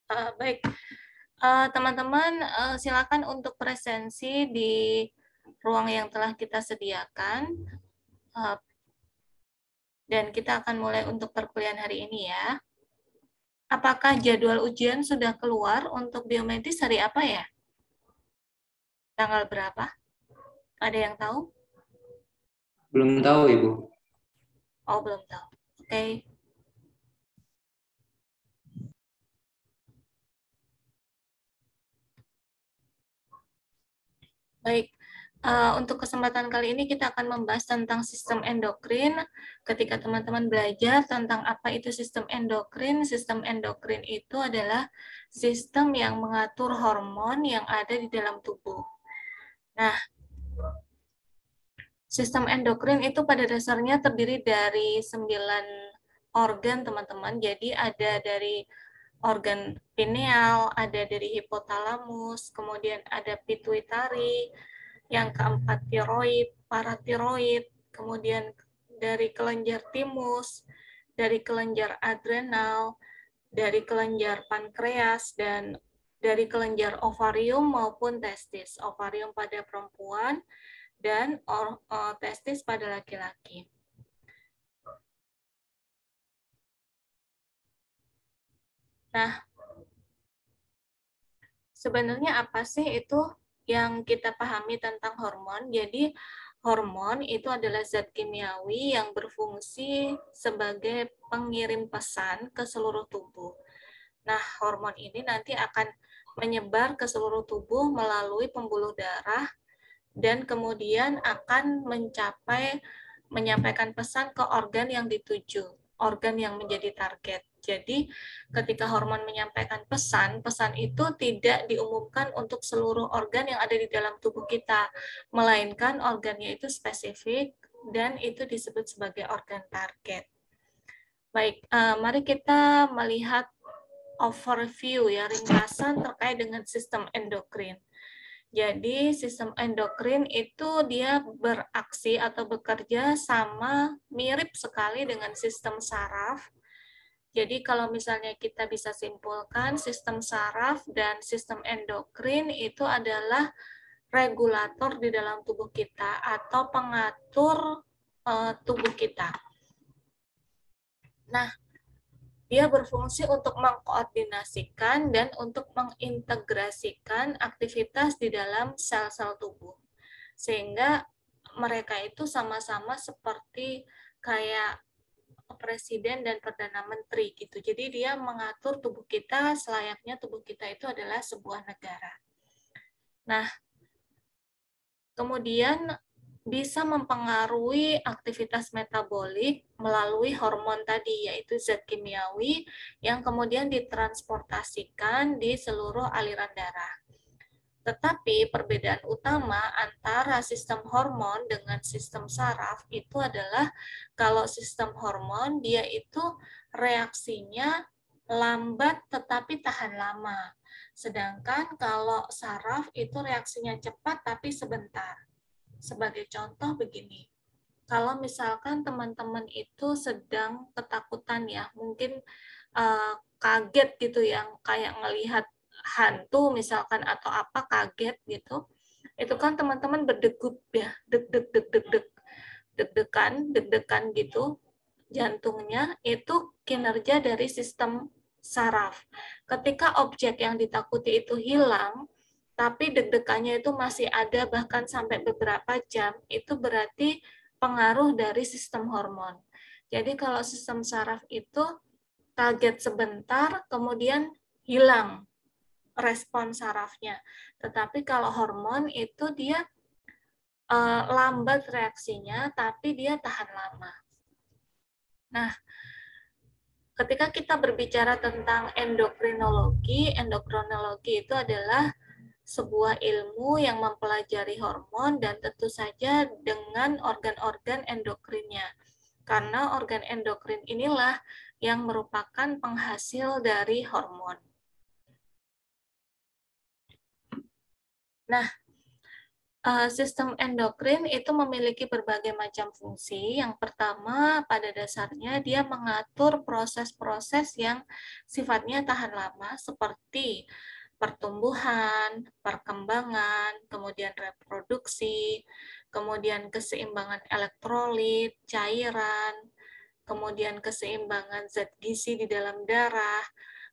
Baik, teman-teman, silakan untuk presensi di ruang yang telah kita sediakan, dan kita akan mulai untuk perkuliahan hari ini ya. Apakah jadwal ujian sudah keluar untuk biomedis hari apa ya? Tanggal berapa? Ada yang tahu? Belum tahu, Ibu. Oh, belum tahu. Oke. Baik, untuk kesempatan kali ini kita akan membahas tentang sistem endokrin. Ketika teman-teman belajar tentang apa itu sistem endokrin itu adalah sistem yang mengatur hormon yang ada di dalam tubuh. Nah, sistem endokrin itu pada dasarnya terdiri dari 9 organ, teman-teman. Jadi ada dari organ pineal, ada dari hipotalamus, kemudian ada pituitari, yang keempat tiroid, paratiroid, kemudian dari kelenjar timus, dari kelenjar adrenal, dari kelenjar pankreas, dan dari kelenjar ovarium maupun testis. Ovarium pada perempuan dan testis pada laki-laki. Nah, sebenarnya apa sih itu yang kita pahami tentang hormon? Jadi, hormon itu adalah zat kimiawi yang berfungsi sebagai pengirim pesan ke seluruh tubuh. Nah, hormon ini nanti akan menyebar ke seluruh tubuh melalui pembuluh darah dan kemudian akan menyampaikan pesan ke organ yang dituju, organ yang menjadi target. Jadi, ketika hormon menyampaikan pesan, pesan itu tidak diumumkan untuk seluruh organ yang ada di dalam tubuh kita, melainkan organnya itu spesifik dan itu disebut sebagai organ target. Baik, mari kita melihat overview ya, ringkasan terkait dengan sistem endokrin. Jadi sistem endokrin itu dia beraksi atau bekerja sama mirip sekali dengan sistem saraf. Jadi kalau misalnya kita bisa simpulkan sistem saraf dan sistem endokrin itu adalah regulator di dalam tubuh kita atau pengatur tubuh kita. Nah, dia berfungsi untuk mengkoordinasikan dan untuk mengintegrasikan aktivitas di dalam sel-sel tubuh. Sehingga mereka itu sama-sama seperti kayak presiden dan perdana menteri gitu. Jadi dia mengatur tubuh kita selayaknya tubuh kita itu adalah sebuah negara. Nah, kemudian bisa mempengaruhi aktivitas metabolik melalui hormon tadi, yaitu zat kimiawi yang kemudian ditransportasikan di seluruh aliran darah. Tetapi perbedaan utama antara sistem hormon dengan sistem saraf itu adalah kalau sistem hormon dia itu reaksinya lambat tetapi tahan lama. Sedangkan kalau saraf itu reaksinya cepat tapi sebentar. Sebagai contoh begini, kalau misalkan teman-teman itu sedang ketakutan ya, mungkin kaget gitu yang kayak ngelihat hantu misalkan atau apa kaget gitu, itu kan teman-teman berdegup ya, deg-degan gitu, jantungnya itu kinerja dari sistem saraf. Ketika objek yang ditakuti itu hilang, tapi deg-degannya itu masih ada bahkan sampai beberapa jam, itu berarti pengaruh dari sistem hormon. Jadi kalau sistem saraf itu kaget sebentar, kemudian hilang respon sarafnya. Tetapi kalau hormon itu dia lambat reaksinya, tapi dia tahan lama. Nah, ketika kita berbicara tentang endokrinologi itu adalah sebuah ilmu yang mempelajari hormon dan tentu saja dengan organ-organ endokrinnya. Karena organ endokrin inilah yang merupakan penghasil dari hormon. Nah, Sistem endokrin itu memiliki berbagai macam fungsi. Yang pertama, pada dasarnya dia mengatur proses-proses yang sifatnya tahan lama seperti pertumbuhan, perkembangan, kemudian reproduksi, kemudian keseimbangan elektrolit, cairan, kemudian keseimbangan zat gizi di dalam darah,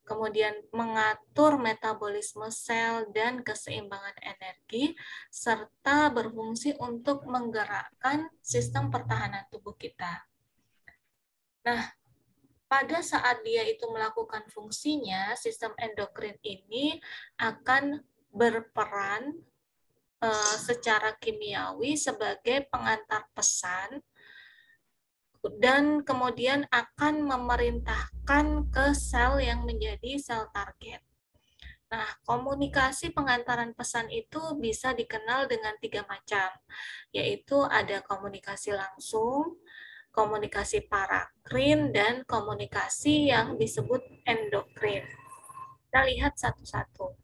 kemudian mengatur metabolisme sel dan keseimbangan energi, serta berfungsi untuk menggerakkan sistem pertahanan tubuh kita. Nah, pada saat dia itu melakukan fungsinya, sistem endokrin ini akan berperan secara kimiawi sebagai pengantar pesan dan kemudian akan memerintahkan ke sel yang menjadi sel target. Nah, komunikasi pengantaran pesan itu bisa dikenal dengan 3 macam, yaitu ada komunikasi langsung, komunikasi parakrin, dan komunikasi yang disebut endokrin. Kita lihat satu-satu.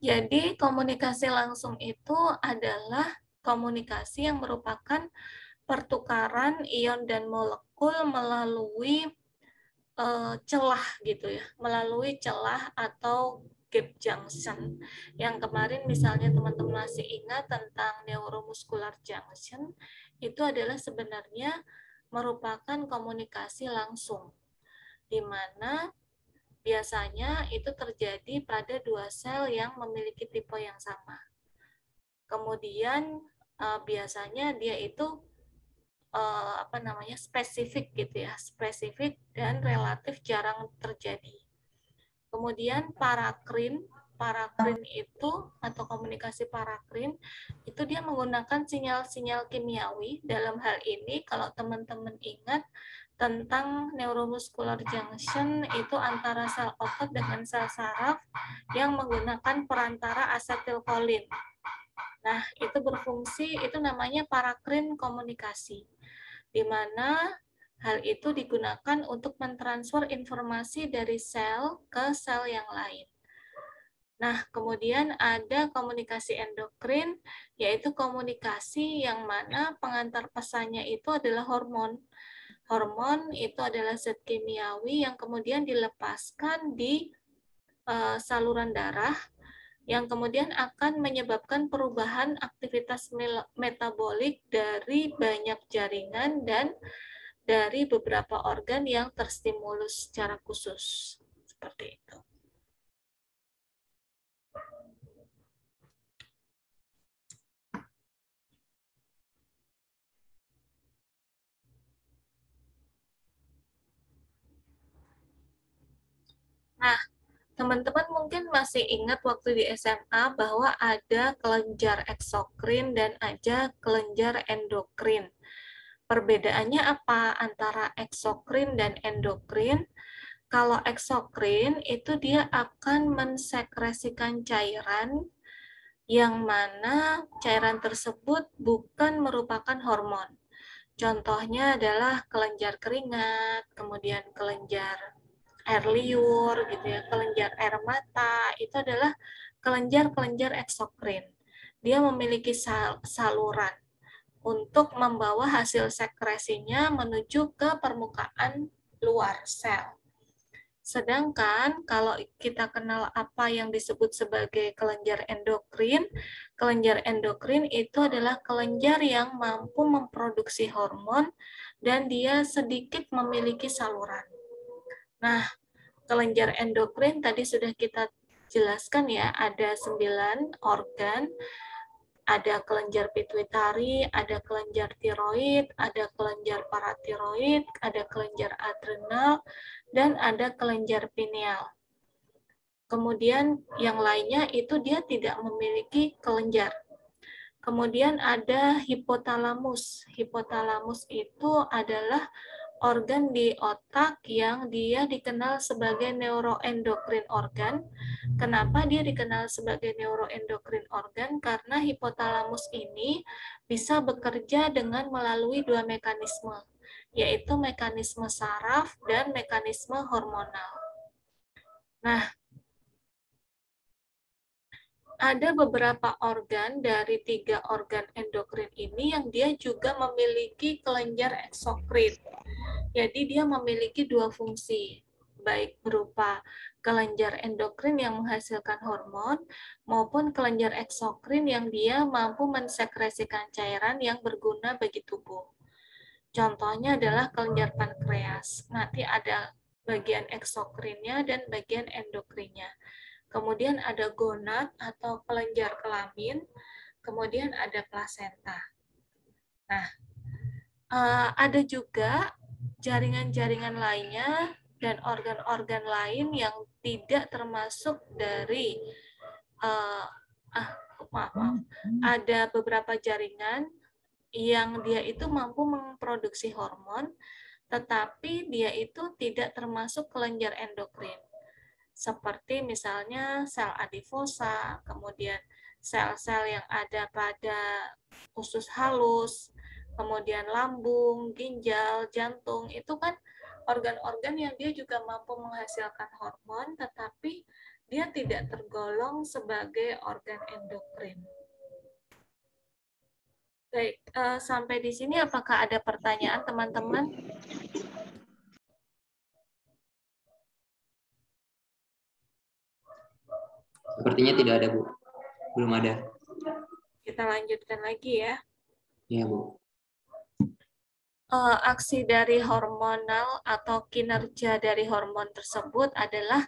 Jadi, komunikasi langsung itu adalah komunikasi yang merupakan pertukaran ion dan molekul melalui celah gitu ya, melalui celah atau gap junction. Yang kemarin misalnya teman-teman masih ingat tentang neuromuscular junction, itu adalah sebenarnya merupakan komunikasi langsung, di mana biasanya itu terjadi pada dua sel yang memiliki tipe yang sama. Kemudian biasanya dia itu spesifik gitu ya, spesifik dan relatif jarang terjadi. Kemudian parakrin itu atau komunikasi parakrin itu dia menggunakan sinyal-sinyal kimiawi. Dalam hal ini kalau teman-teman ingat tentang neuromuscular junction itu antara sel otot dengan sel saraf yang menggunakan perantara asetilkolin. Nah, itu berfungsi, itu namanya parakrin komunikasi, di mana hal itu digunakan untuk mentransfer informasi dari sel ke sel yang lain. Nah, kemudian ada komunikasi endokrin, yaitu komunikasi yang mana pengantar pesannya itu adalah hormon. Hormon itu adalah zat kimiawi yang kemudian dilepaskan di saluran darah, yang kemudian akan menyebabkan perubahan aktivitas metabolik dari banyak jaringan dan dari beberapa organ yang terstimulus secara khusus. Seperti itu. Nah, teman-teman mungkin masih ingat waktu di SMA bahwa ada kelenjar eksokrin dan ada kelenjar endokrin. Perbedaannya apa antara eksokrin dan endokrin? Kalau eksokrin itu dia akan mensekresikan cairan yang mana cairan tersebut bukan merupakan hormon. Contohnya adalah kelenjar keringat, kemudian kelenjar air liur gitu ya, kelenjar air mata, itu adalah kelenjar-kelenjar eksokrin. Dia memiliki saluran untuk membawa hasil sekresinya menuju ke permukaan luar sel. Sedangkan kalau kita kenal apa yang disebut sebagai kelenjar endokrin itu adalah kelenjar yang mampu memproduksi hormon dan dia sedikit memiliki saluran. Nah, kelenjar endokrin tadi sudah kita jelaskan ya, ada 9 organ, ada kelenjar pituitari, ada kelenjar tiroid, ada kelenjar paratiroid, ada kelenjar adrenal, dan ada kelenjar pineal. Kemudian yang lainnya itu dia tidak memiliki kelenjar. Kemudian ada hipotalamus. Hipotalamus itu adalah organ di otak yang dia dikenal sebagai neuroendokrin organ. Kenapa dia dikenal sebagai neuroendokrin organ? Karena hipotalamus ini bisa bekerja dengan melalui dua mekanisme, yaitu mekanisme saraf dan mekanisme hormonal. Nah, ada beberapa organ dari 3 organ endokrin ini yang dia juga memiliki kelenjar eksokrin. Jadi dia memiliki 2 fungsi, baik berupa kelenjar endokrin yang menghasilkan hormon maupun kelenjar eksokrin yang dia mampu mensekresikan cairan yang berguna bagi tubuh. Contohnya adalah kelenjar pankreas. Nanti ada bagian eksokrinnya dan bagian endokrinnya. Kemudian ada gonad atau kelenjar kelamin, kemudian ada plasenta. Nah, ada juga jaringan-jaringan lainnya dan organ-organ lain yang tidak termasuk dari maaf, ada beberapa jaringan yang dia itu mampu memproduksi hormon, tetapi dia itu tidak termasuk kelenjar endokrin. Seperti misalnya sel adiposa, kemudian sel-sel yang ada pada usus halus, kemudian lambung, ginjal, jantung, itu kan organ-organ yang dia juga mampu menghasilkan hormon, tetapi dia tidak tergolong sebagai organ endokrin. Baik, sampai di sini apakah ada pertanyaan teman-teman? Sepertinya tidak ada, Bu. Belum ada. Kita lanjutkan lagi ya. Iya, Bu. Aksi dari hormonal atau kinerja dari hormon tersebut adalah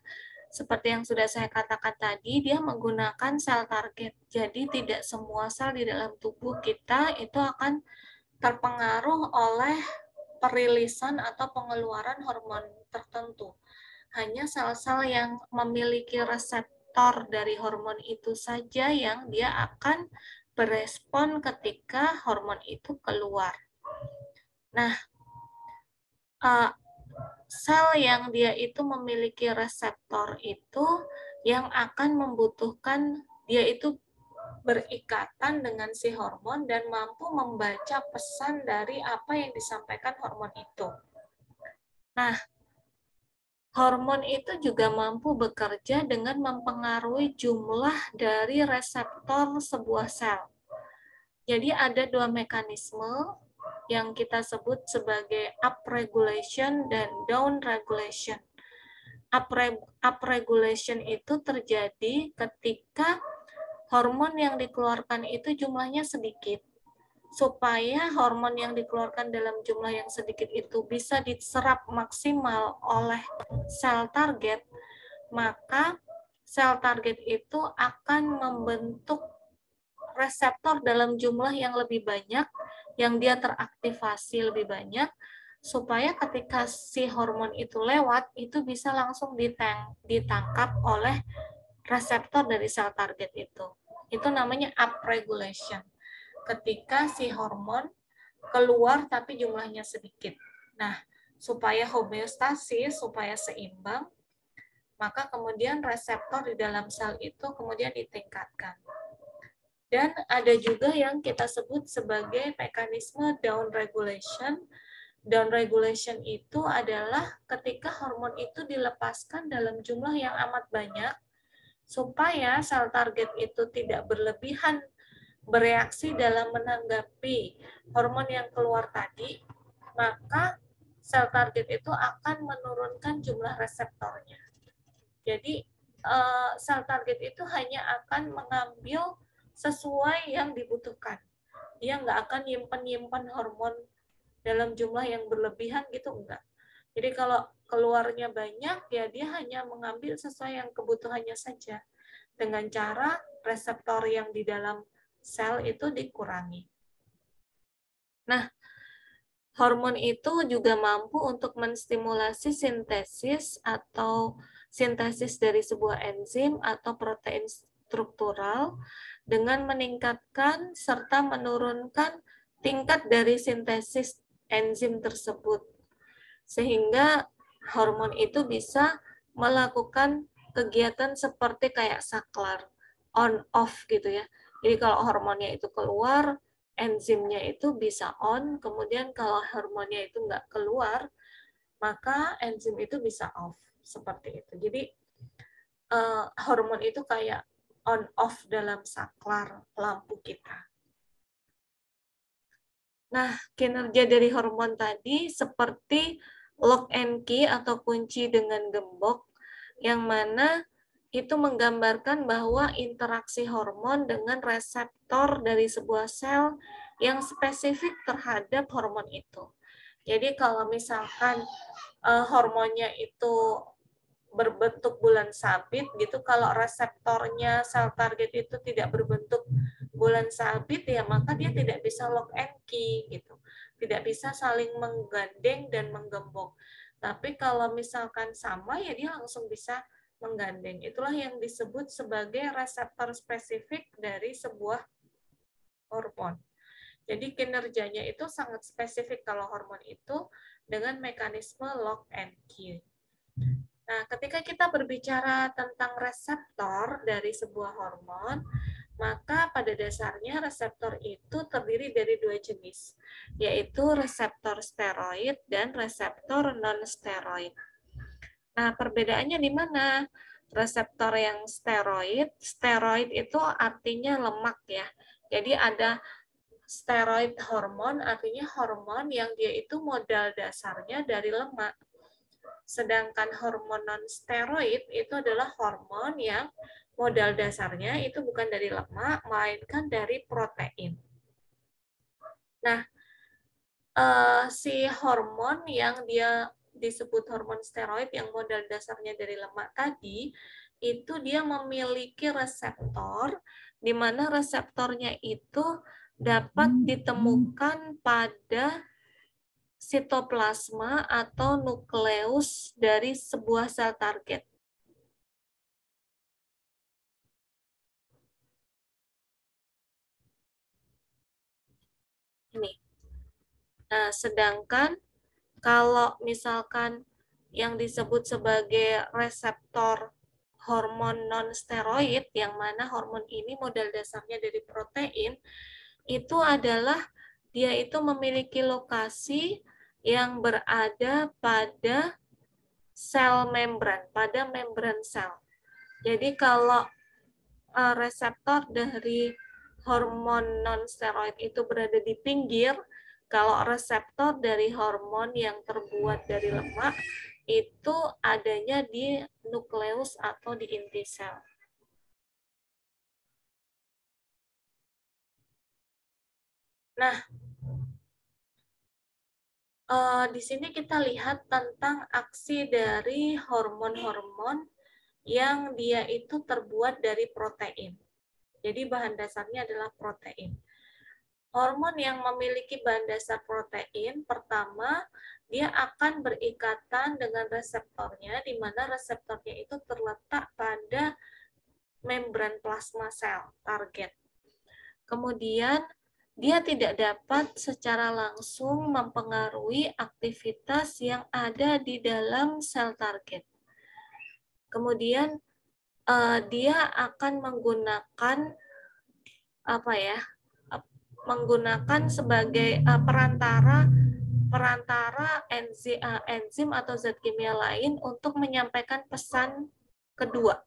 seperti yang sudah saya katakan tadi, dia menggunakan sel target. Jadi tidak semua sel di dalam tubuh kita itu akan terpengaruh oleh perilisan atau pengeluaran hormon tertentu. Hanya sel-sel yang memiliki reseptor dari hormon itu saja yang dia akan berespon ketika hormon itu keluar. Nah, sel yang dia itu memiliki reseptor itu yang akan membutuhkan dia itu berikatan dengan si hormon dan mampu membaca pesan dari apa yang disampaikan hormon itu. Nah, hormon itu juga mampu bekerja dengan mempengaruhi jumlah dari reseptor sebuah sel. Jadi ada 2 mekanisme yang kita sebut sebagai upregulation dan downregulation. Upregulation itu terjadi ketika hormon yang dikeluarkan itu jumlahnya sedikit. Supaya hormon yang dikeluarkan dalam jumlah yang sedikit itu bisa diserap maksimal oleh sel target, maka sel target itu akan membentuk reseptor dalam jumlah yang lebih banyak, yang dia teraktivasi lebih banyak, supaya ketika si hormon itu lewat, itu bisa langsung ditangkap oleh reseptor dari sel target itu. Itu namanya upregulation. Ketika si hormon keluar tapi jumlahnya sedikit. Nah, supaya homeostasis, supaya seimbang, maka kemudian reseptor di dalam sel itu kemudian ditingkatkan. Dan ada juga yang kita sebut sebagai mekanisme downregulation. Downregulation itu adalah ketika hormon itu dilepaskan dalam jumlah yang amat banyak, supaya sel target itu tidak berlebihan bereaksi dalam menanggapi hormon yang keluar tadi, maka sel target itu akan menurunkan jumlah reseptornya. Jadi sel target itu hanya akan mengambil sesuai yang dibutuhkan. Dia nggak akan nyimpen hormon dalam jumlah yang berlebihan gitu, enggak. Jadi kalau keluarnya banyak, ya dia hanya mengambil sesuai yang kebutuhannya saja. Dengan cara reseptor yang di dalam sel itu dikurangi. Nah, hormon itu juga mampu untuk menstimulasi sintesis dari sebuah enzim atau protein struktural dengan meningkatkan serta menurunkan tingkat dari sintesis enzim tersebut. Sehingga hormon itu bisa melakukan kegiatan seperti kayak saklar, on off gitu ya. Jadi kalau hormonnya itu keluar, enzimnya itu bisa on, kemudian kalau hormonnya itu nggak keluar, maka enzim itu bisa off, seperti itu. Jadi hormon itu kayak on-off dalam saklar lampu kita. Nah, kinerja dari hormon tadi seperti lock and key atau kunci dengan gembok, yang mana itu menggambarkan bahwa interaksi hormon dengan reseptor dari sebuah sel yang spesifik terhadap hormon itu. Jadi kalau misalkan hormonnya itu berbentuk bulan sabit gitu, kalau reseptornya sel target itu tidak berbentuk bulan sabit, ya maka dia tidak bisa lock and key gitu, tidak bisa saling menggandeng dan menggembok. Tapi kalau misalkan sama, ya dia langsung bisa menggandeng. Itulah yang disebut sebagai reseptor spesifik dari sebuah hormon. Jadi kinerjanya itu sangat spesifik kalau hormon itu dengan mekanisme lock and key. Nah, ketika kita berbicara tentang reseptor dari sebuah hormon, maka pada dasarnya reseptor itu terdiri dari dua jenis, yaitu reseptor steroid dan reseptor non-steroid. Nah, perbedaannya di mana? Reseptor yang steroid itu artinya lemak ya. Jadi ada steroid hormon, artinya hormon yang dia itu modal dasarnya dari lemak. Sedangkan hormon non-steroid itu adalah hormon yang modal dasarnya itu bukan dari lemak, melainkan dari protein. Nah, si hormon yang dia disebut hormon steroid yang modal dasarnya dari lemak tadi, itu dia memiliki reseptor, di mana reseptornya itu dapat ditemukan pada sitoplasma atau nukleus dari sebuah sel target. Ini. Nah, sedangkan kalau misalkan yang disebut sebagai reseptor hormon non-steroid, yang mana hormon ini modal dasarnya dari protein, itu adalah dia itu memiliki lokasi yang berada pada sel membran, pada membran sel. Jadi kalau reseptor dari hormon non-steroid itu berada di pinggir, kalau reseptor dari hormon yang terbuat dari lemak itu adanya di nukleus atau di inti sel. Nah, di sini kita lihat tentang aksi dari hormon-hormon yang dia itu terbuat dari protein. Jadi bahan dasarnya adalah protein. Hormon yang memiliki bahan dasar protein, pertama, dia akan berikatan dengan reseptornya, di mana reseptornya itu terletak pada membran plasma sel target. Kemudian, dia tidak dapat secara langsung mempengaruhi aktivitas yang ada di dalam sel target. Kemudian, dia akan menggunakan menggunakan sebagai perantara enzim atau zat kimia lain untuk menyampaikan pesan kedua.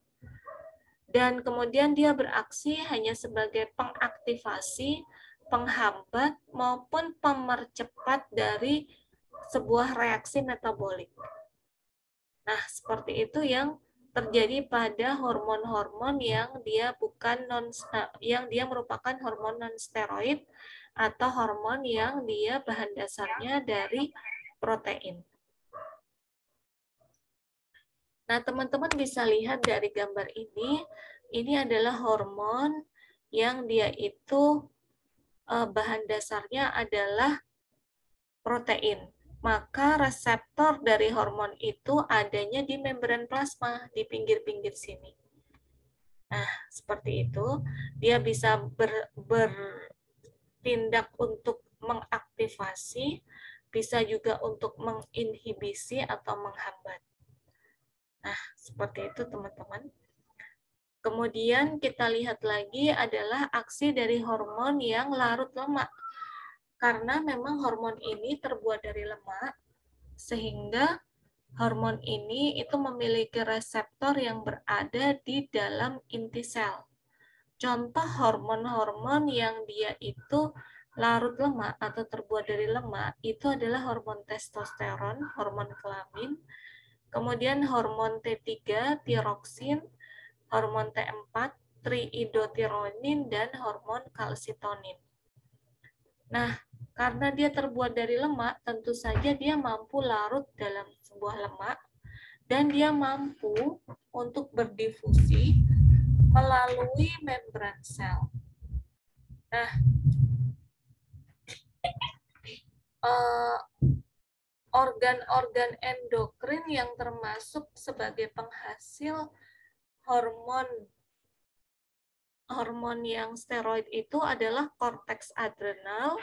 Dan kemudian dia beraksi hanya sebagai pengaktifasi, penghambat, maupun pemercepat dari sebuah reaksi metabolik. Nah, seperti itu yang terjadi pada hormon-hormon yang dia merupakan hormon non-steroid atau hormon yang dia bahan dasarnya dari protein. Nah, teman-teman bisa lihat dari gambar ini adalah hormon yang dia itu bahan dasarnya adalah protein. Maka reseptor dari hormon itu adanya di membran plasma, di pinggir-pinggir sini. Nah, seperti itu. Dia bisa bertindak untuk mengaktifasi, bisa juga untuk menginhibisi atau menghambat. Nah, seperti itu teman-teman. Kemudian kita lihat lagi adalah aksi dari hormon yang larut lemak. Karena memang hormon ini terbuat dari lemak, sehingga hormon ini itu memiliki reseptor yang berada di dalam inti sel. contoh hormon-hormon yang dia itu larut lemak atau terbuat dari lemak itu adalah hormon testosteron, hormon kelamin, kemudian hormon T3, tiroksin, hormon T4, triidotironin, dan hormon kalsitonin. Nah, karena dia terbuat dari lemak, tentu saja dia mampu larut dalam sebuah lemak, dan dia mampu untuk berdifusi melalui membran sel. Nah, organ-organ endokrin yang termasuk sebagai penghasil hormon yang steroid itu adalah korteks adrenal,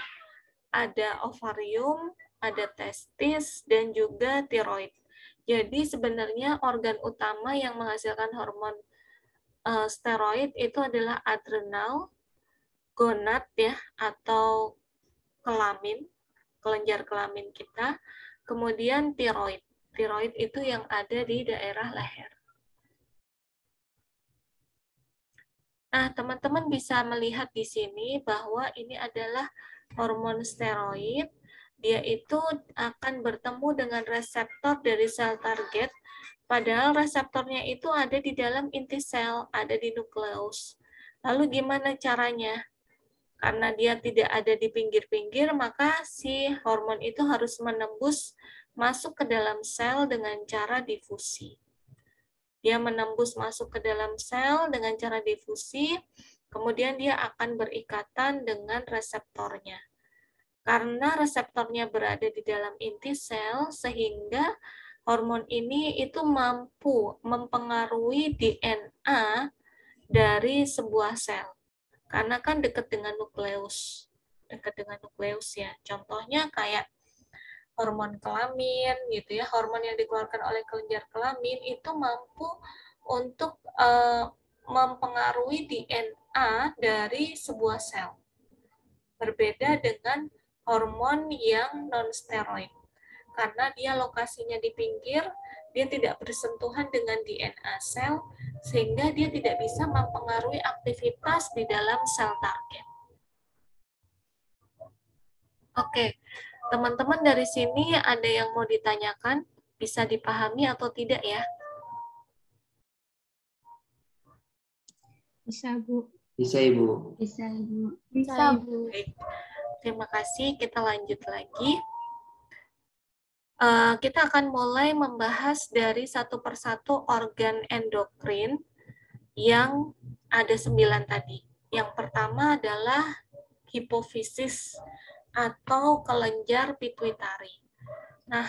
ada ovarium, ada testis, dan juga tiroid. Jadi sebenarnya organ utama yang menghasilkan hormon steroid itu adalah adrenal, gonad ya, atau kelamin, kelenjar kelamin kita, kemudian tiroid. Tiroid itu yang ada di daerah leher. Nah, teman-teman bisa melihat di sini bahwa ini adalah hormon steroid. Dia itu akan bertemu dengan reseptor dari sel target, padahal reseptornya itu ada di dalam inti sel, ada di nukleus. Lalu gimana caranya? Karena dia tidak ada di pinggir-pinggir, maka si hormon itu harus menembus masuk ke dalam sel dengan cara difusi. Dia menembus masuk ke dalam sel dengan cara difusi, kemudian dia akan berikatan dengan reseptornya. Karena reseptornya berada di dalam inti sel, sehingga hormon ini itu mampu mempengaruhi DNA dari sebuah sel. Karena kan dekat dengan nukleus. Dekat dengan nukleus ya. Contohnya kayak hormon kelamin gitu ya, hormon yang dikeluarkan oleh kelenjar kelamin itu mampu untuk mempengaruhi DNA dari sebuah sel. Berbeda dengan hormon yang non-steroid. Karena dia lokasinya di pinggir, dia tidak bersentuhan dengan DNA sel, sehingga dia tidak bisa mempengaruhi aktivitas di dalam sel target. Oke, teman-teman dari sini ada yang mau ditanyakan? Bisa dipahami atau tidak ya? Bisa, Bu. Bisa, Ibu. Bisa, Ibu. Bisa, Bu. Baik, terima kasih. Kita lanjut lagi. Kita akan mulai membahas dari satu persatu organ endokrin yang ada 9 tadi. Yang pertama adalah hipofisis atau kelenjar pituitari. Nah,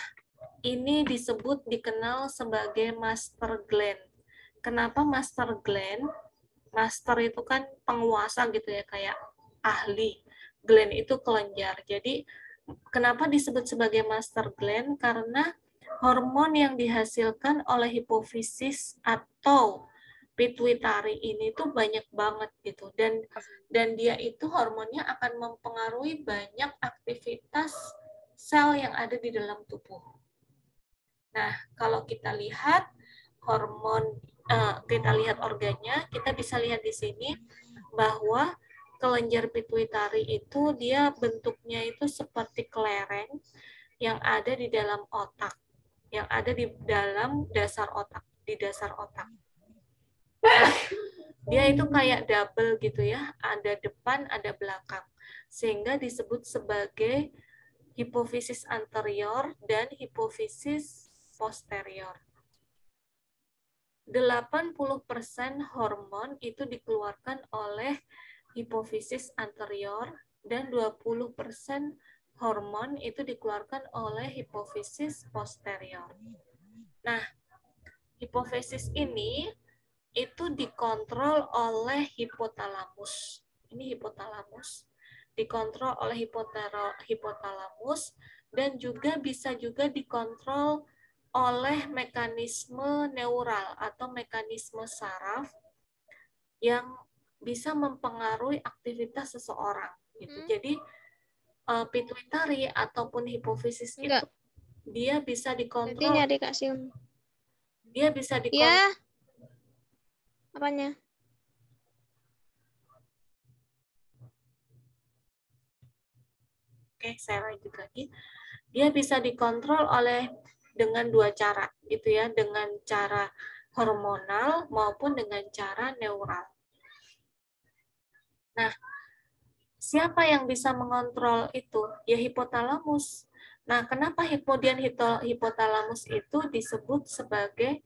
ini dikenal sebagai master gland. Kenapa master gland? Master itu kan penguasa gitu ya, kayak ahli. Gland itu kelenjar. Jadi, kenapa disebut sebagai master gland? Karena hormon yang dihasilkan oleh hipofisis atau pituitari ini tuh banyak banget gitu, dan dia itu hormonnya akan mempengaruhi banyak aktivitas sel yang ada di dalam tubuh. Nah, kalau kita lihat kita lihat organnya, kita bisa lihat di sini bahwa kelenjar pituitari itu dia bentuknya itu seperti kelereng yang ada di dalam otak, yang ada di dalam dasar otak, di dasar otak. Nah, dia itu kayak double gitu ya, ada depan, ada belakang. Sehingga disebut sebagai hipofisis anterior dan hipofisis posterior. 80% hormon itu dikeluarkan oleh hipofisis anterior dan 20% hormon itu dikeluarkan oleh hipofisis posterior. Nah, hipofisis ini itu dikontrol oleh hipotalamus. Ini hipotalamus. Dikontrol oleh hipotalamus dan juga bisa juga dikontrol oleh mekanisme neural atau mekanisme saraf yang bisa mempengaruhi aktivitas seseorang gitu. Jadi pituitari ataupun hipofisis itu dia bisa dikontrol. Jadi nyari Kak Sim. Dia bisa dikontrol. Ya. Apanya? Oke, saya lanjut lagi. Dia bisa dikontrol dengan dua cara, gitu ya, dengan cara hormonal maupun dengan cara neural. Nah, siapa yang bisa mengontrol itu? Ya hipotalamus. Nah, kenapa kemudian hipotalamus itu disebut sebagai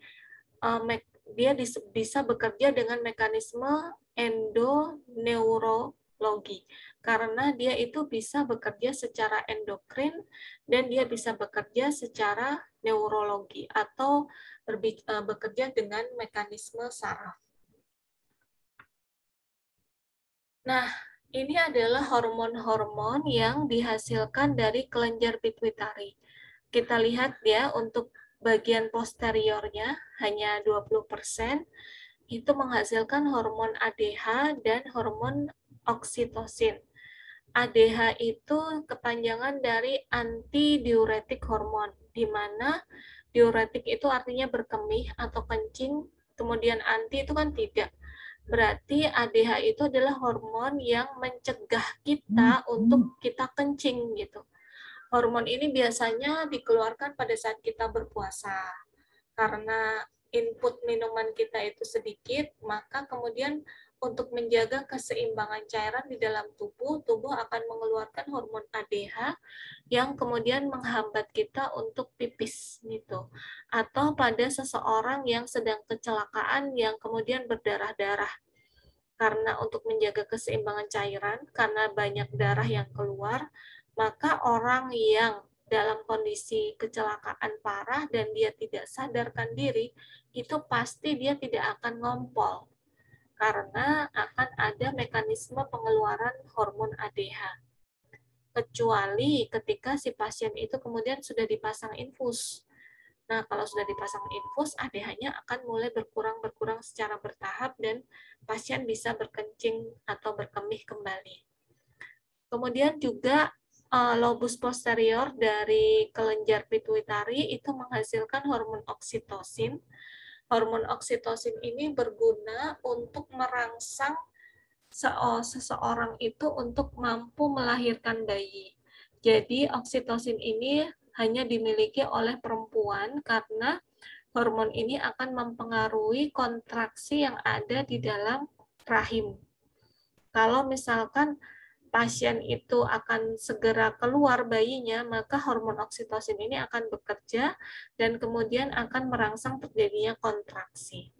dia bisa bekerja dengan mekanisme endoneurologi karena dia itu bisa bekerja secara endokrin dan dia bisa bekerja secara neurologi atau bekerja dengan mekanisme saraf. Nah, ini adalah hormon-hormon yang dihasilkan dari kelenjar pituitari. Kita lihat ya, untuk bagian posteriornya hanya 20%, itu menghasilkan hormon ADH dan hormon oksitosin. ADH itu kepanjangan dari antidiuretik hormon, di mana diuretik itu artinya berkemih atau kencing, kemudian anti itu kan tidak. Berarti ADH itu adalah hormon yang mencegah kita untuk kita kencing gitu. Hormon ini biasanya dikeluarkan pada saat kita berpuasa. Karena input minuman kita itu sedikit, maka kemudian untuk menjaga keseimbangan cairan di dalam tubuh, tubuh akan mengeluarkan hormon ADH yang kemudian menghambat kita untuk pipis gitu. Atau pada seseorang yang sedang kecelakaan yang kemudian berdarah-darah. Karena untuk menjaga keseimbangan cairan, karena banyak darah yang keluar, maka orang yang dalam kondisi kecelakaan parah dan dia tidak sadarkan diri, itu pasti dia tidak akan ngompol. Karena akan ada mekanisme pengeluaran hormon ADH. Kecuali ketika si pasien itu kemudian sudah dipasang infus. Nah, kalau sudah dipasang infus, ADH-nya akan mulai berkurang secara bertahap dan pasien bisa berkencing atau berkemih kembali. Kemudian juga lobus posterior dari kelenjar pituitari itu menghasilkan hormon oksitosin. Hormon oksitosin ini berguna untuk merangsang seseorang itu untuk mampu melahirkan bayi. Jadi oksitosin ini hanya dimiliki oleh perempuan karena hormon ini akan mempengaruhi kontraksi yang ada di dalam rahim. Kalau misalkan pasien itu akan segera keluar bayinya, maka hormon oksitosin ini akan bekerja dan kemudian akan merangsang terjadinya kontraksi.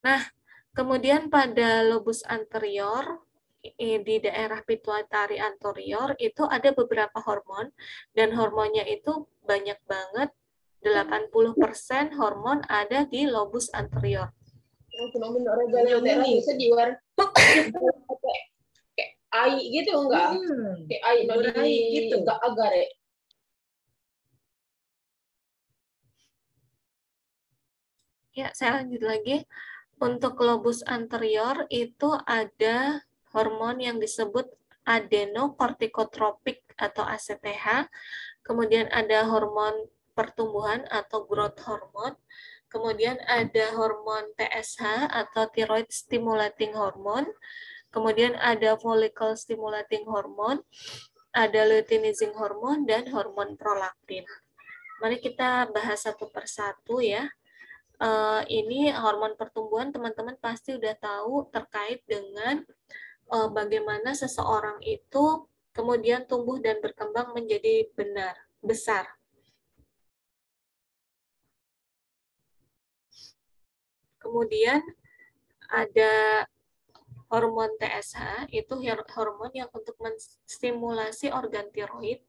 Nah, kemudian pada lobus anterior, di daerah pituitari anterior, itu ada beberapa hormon, dan hormonnya itu banyak banget, 80% hormon ada di lobus anterior. Kayak ai gitu enggak? Kayak ai no di gitu agar ya. Ya, saya lanjut lagi. Untuk lobus anterior itu ada hormon yang disebut adenokortikotropik atau ACTH, kemudian ada hormon pertumbuhan atau growth hormone, kemudian ada hormon TSH atau thyroid stimulating hormone, kemudian ada follicle stimulating hormone, ada luteinizing hormone, dan hormon prolaktin. Mari kita bahas satu persatu ya. Ini hormon pertumbuhan teman-teman pasti udah tahu terkait dengan bagaimana seseorang itu kemudian tumbuh dan berkembang menjadi besar. Kemudian ada hormon TSH, itu hormon yang untuk menstimulasi organ tiroid.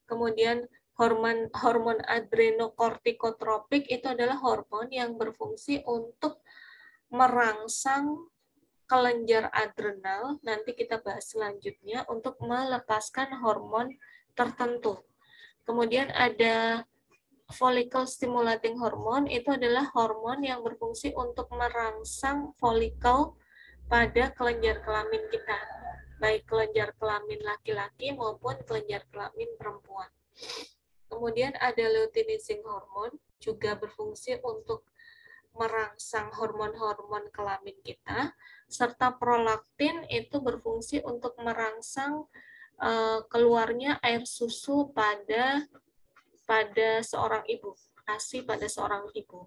Kemudian hormon adrenokortikotropik itu adalah hormon yang berfungsi untuk merangsang kelenjar adrenal, nanti kita bahas selanjutnya, untuk melepaskan hormon tertentu. Kemudian ada follicle stimulating hormone, itu adalah hormon yang berfungsi untuk merangsang follicle pada kelenjar kelamin kita, baik kelenjar kelamin laki-laki maupun kelenjar kelamin perempuan. Kemudian ada luteinizing hormone, juga berfungsi untuk merangsang hormon-hormon kelamin kita, serta prolaktin itu berfungsi untuk merangsang keluarnya air susu pada seorang ibu, ASI pada seorang ibu.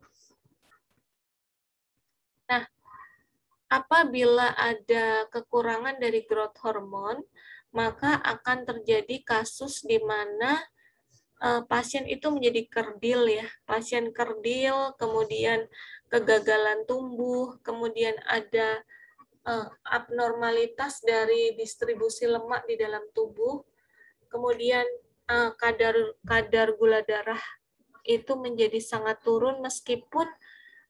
Nah, apabila ada kekurangan dari growth hormone, maka akan terjadi kasus di mana pasien itu menjadi kerdil ya, pasien kerdil, kemudian kegagalan tumbuh, kemudian ada abnormalitas dari distribusi lemak di dalam tubuh, kemudian kadar gula darah itu menjadi sangat turun meskipun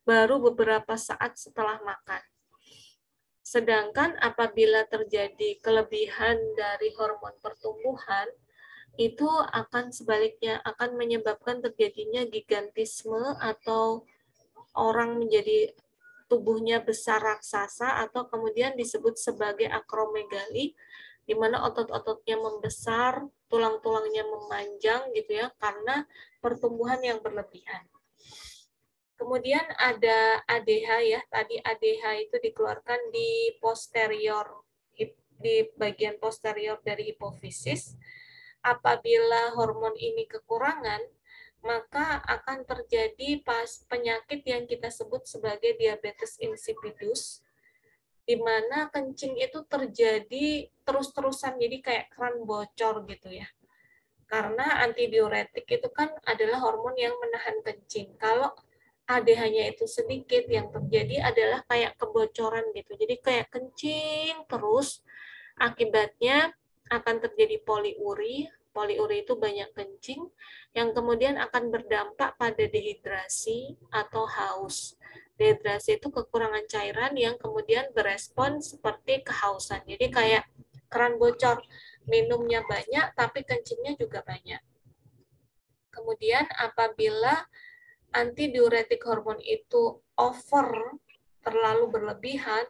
baru beberapa saat setelah makan. Sedangkan apabila terjadi kelebihan dari hormon pertumbuhan, itu akan sebaliknya akan menyebabkan terjadinya gigantisme atau orang menjadi tubuhnya besar raksasa atau kemudian disebut sebagai akromegali, di mana otot-ototnya membesar, tulang-tulangnya memanjang gitu ya, karena pertumbuhan yang berlebihan. Kemudian ada ADH ya, tadi ADH itu dikeluarkan di posterior, di bagian posterior dari hipofisis. Apabila hormon ini kekurangan, maka akan terjadi penyakit yang kita sebut sebagai diabetes insipidus, di mana kencing itu terjadi terus-terusan, jadi kayak keran bocor gitu ya. Karena antidiuretik itu kan adalah hormon yang menahan kencing. Kalau ADH-nya itu sedikit, yang terjadi adalah kayak kebocoran gitu. Jadi kayak kencing terus, akibatnya akan terjadi poliuri. Poliuri itu banyak kencing, yang kemudian akan berdampak pada dehidrasi atau haus. Dehidrasi itu kekurangan cairan yang kemudian berespon seperti kehausan. Jadi kayak keran bocor, minumnya banyak tapi kencingnya juga banyak. Kemudian apabila antidiuretik hormon itu over, terlalu berlebihan,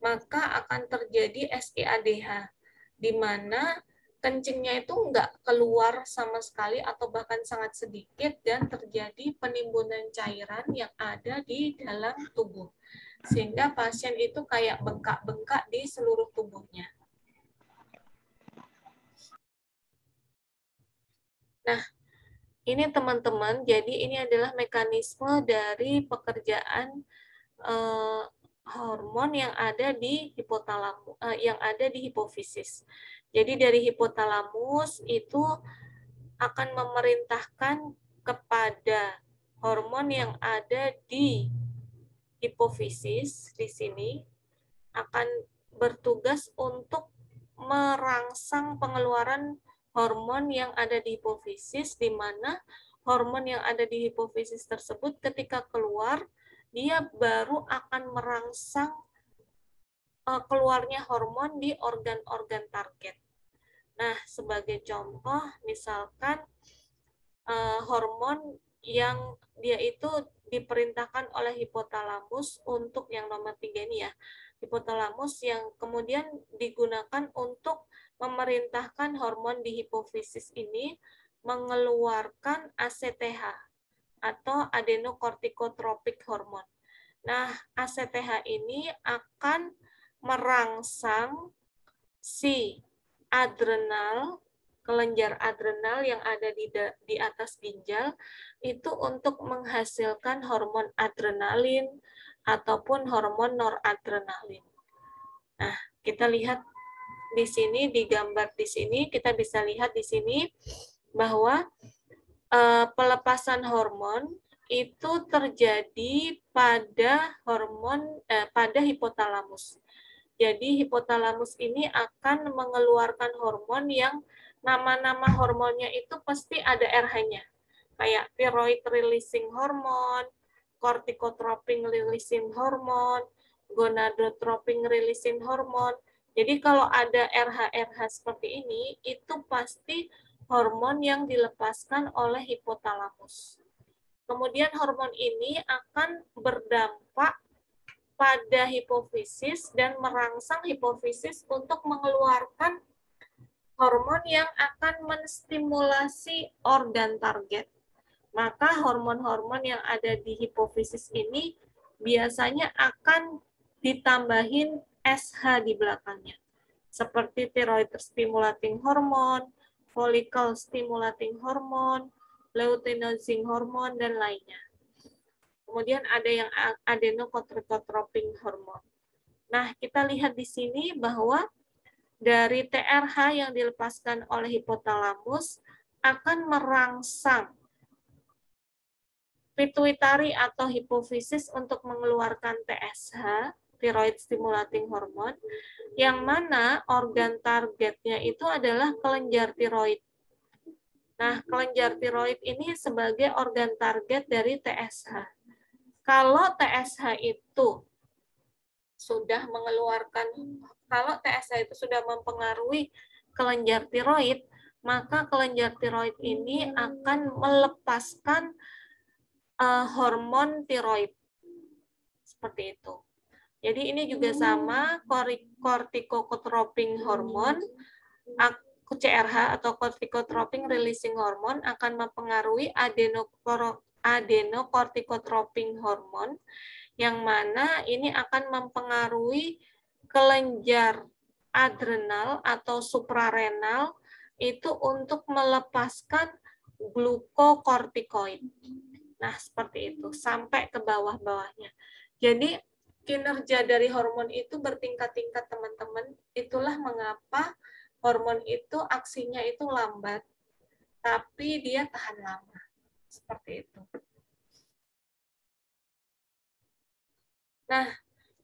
maka akan terjadi SIADH, di mana kencingnya itu nggak keluar sama sekali atau bahkan sangat sedikit dan terjadi penimbunan cairan yang ada di dalam tubuh. Sehingga pasien itu kayak bengkak-bengkak di seluruh tubuhnya. Nah, ini teman-teman, jadi ini adalah mekanisme dari pekerjaan hormon yang ada di hipotalamus, yang ada di hipofisis. Jadi dari hipotalamus itu akan memerintahkan kepada hormon yang ada di hipofisis di sini akan bertugas untuk merangsang pengeluaran hormon yang ada di hipofisis, di mana hormon yang ada di hipofisis tersebut ketika keluar, dia baru akan merangsang keluarnya hormon di organ-organ target. Nah, sebagai contoh, misalkan hormon yang dia itu diperintahkan oleh hipotalamus untuk yang nomor 3 ini ya, hipotalamus yang kemudian digunakan untuk memerintahkan hormon di hipofisis ini mengeluarkan ACTH atau adenokortikotropik hormon. Nah, ACTH ini akan merangsang si adrenal, kelenjar adrenal yang ada di atas ginjal itu untuk menghasilkan hormon adrenalin ataupun hormon noradrenalin. Nah, kita lihat di sini, di gambar di sini, kita bisa lihat di sini bahwa pelepasan hormon itu terjadi pada pada hipotalamus. Jadi hipotalamus ini akan mengeluarkan hormon yang nama-nama hormonnya itu pasti ada RH-nya. Kayak thyroid releasing hormone, corticotropin releasing hormone, gonadotropin releasing hormone. Jadi kalau ada RH-RH seperti ini, itu pasti hormon yang dilepaskan oleh hipotalamus. Kemudian hormon ini akan berdampak pada hipofisis dan merangsang hipofisis untuk mengeluarkan hormon yang akan menstimulasi organ target. Maka hormon-hormon yang ada di hipofisis ini biasanya akan ditambahin SH di belakangnya. seperti thyroid stimulating hormone, follicle stimulating hormone, luteinizing hormone, dan lainnya. Kemudian ada yang adenocorticotropin hormone. Nah, kita lihat di sini bahwa dari TRH yang dilepaskan oleh hipotalamus akan merangsang pituitari atau hipofisis untuk mengeluarkan TSH, thyroid stimulating hormone, yang mana organ targetnya itu adalah kelenjar tiroid. Nah, kelenjar tiroid ini sebagai organ target dari TSH. Kalau TSH itu sudah mengeluarkan, kalau TSH itu sudah mempengaruhi kelenjar tiroid, maka kelenjar tiroid ini akan melepaskan hormon tiroid. Seperti itu. Jadi ini juga sama, corticotropin hormone, CRH atau corticotropin releasing hormone akan mempengaruhi adenocorticotropin hormone, yang mana ini akan mempengaruhi kelenjar adrenal atau suprarenal itu untuk melepaskan glukokortikoid. Nah, seperti itu, sampai ke bawah-bawahnya. Jadi, kinerja dari hormon itu bertingkat-tingkat, teman-teman. Itulah mengapa hormon itu aksinya itu lambat, tapi dia tahan lama. Seperti itu. Nah,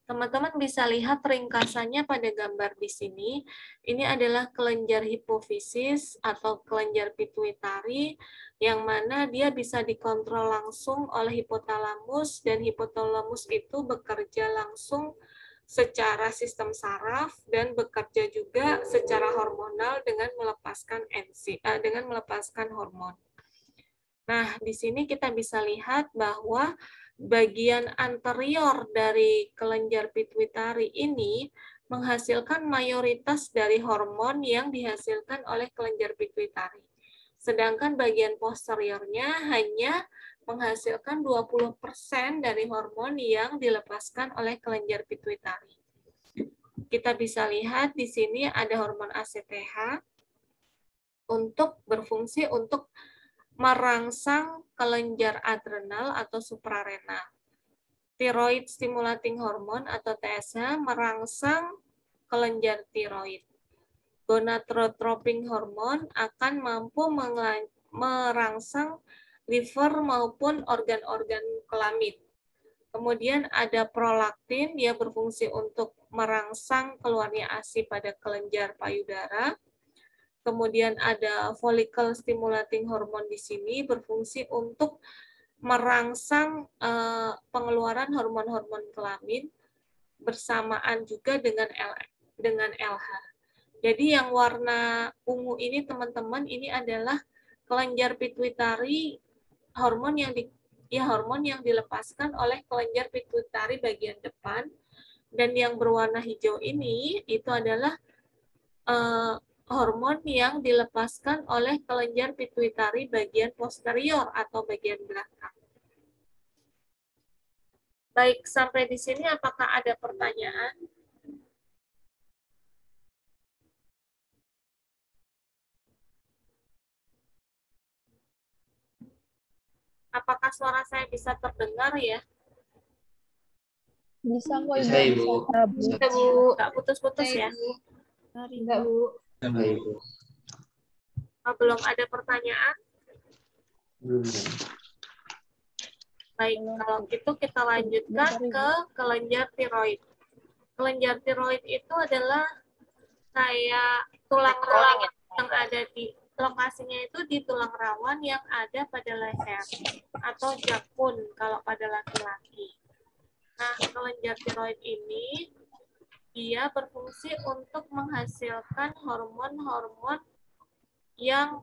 teman-teman bisa lihat ringkasannya pada gambar di sini. Ini adalah kelenjar hipofisis atau kelenjar pituitari, yang mana dia bisa dikontrol langsung oleh hipotalamus, dan hipotalamus itu bekerja langsung secara sistem saraf dan bekerja juga secara hormonal dengan melepaskan dengan melepaskan hormon. Nah, di sini kita bisa lihat bahwa bagian anterior dari kelenjar pituitari ini menghasilkan mayoritas dari hormon yang dihasilkan oleh kelenjar pituitari. Sedangkan bagian posteriornya hanya menghasilkan 20% dari hormon yang dilepaskan oleh kelenjar pituitari. Kita bisa lihat di sini ada hormon ACTH untuk berfungsi untuk merangsang kelenjar adrenal atau suprarenal. Thyroid stimulating hormone atau TSH merangsang kelenjar tiroid. Gonadotropin hormone akan mampu merangsang liver maupun organ-organ kelamin. Kemudian ada prolaktin, dia berfungsi untuk merangsang keluarnya ASI pada kelenjar payudara. Kemudian ada follicle stimulating hormone di sini berfungsi untuk merangsang pengeluaran hormon-hormon kelamin bersamaan juga dengan LH. Jadi yang warna ungu ini, teman-teman, ini adalah kelenjar pituitari, hormon yang dilepaskan oleh kelenjar pituitari bagian depan, dan yang berwarna hijau ini itu adalah hormon yang dilepaskan oleh kelenjar pituitari bagian posterior atau bagian belakang. Baik, sampai di sini apakah ada pertanyaan? Apakah suara saya bisa terdengar ya? Bisa kok, Bisa, Ibu. Bisa, Bu. Nggak putus-putus ya? Enggak, Bu. Baik, Ibu. Belum ada pertanyaan? Belum. Baik, kalau gitu kita lanjutkan ke kelenjar tiroid. Kelenjar tiroid itu adalah kayak tulang rawan yang ada di lokasinya itu di tulang rawan yang ada pada leher atau jakun kalau pada laki-laki. Nah, kelenjar tiroid ini dia berfungsi untuk menghasilkan hormon-hormon yang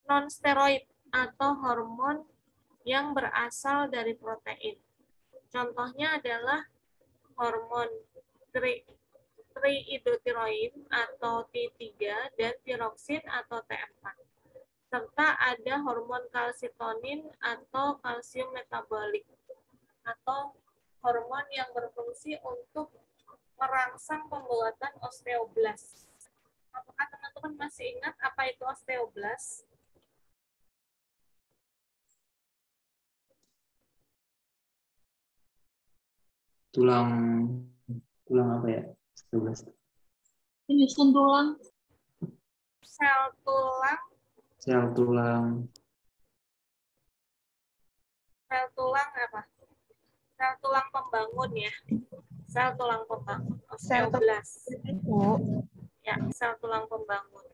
non-steroid atau hormon yang berasal dari protein. Contohnya adalah hormon triiodothyroid atau T3 dan tiroksin atau T4. Serta ada hormon kalsitonin atau kalsium metabolik atau hormon yang berfungsi untuk merangsang pembuatan osteoblast. Apakah teman-teman masih ingat apa itu osteoblast? Tulang apa ya? 11. Penyusun tulang. Sel tulang. Sel tulang. Sel tulang apa? Sel tulang pembangun ya. Sel tulang pembangun. Osteoblast. Ya, sel tulang pembangun.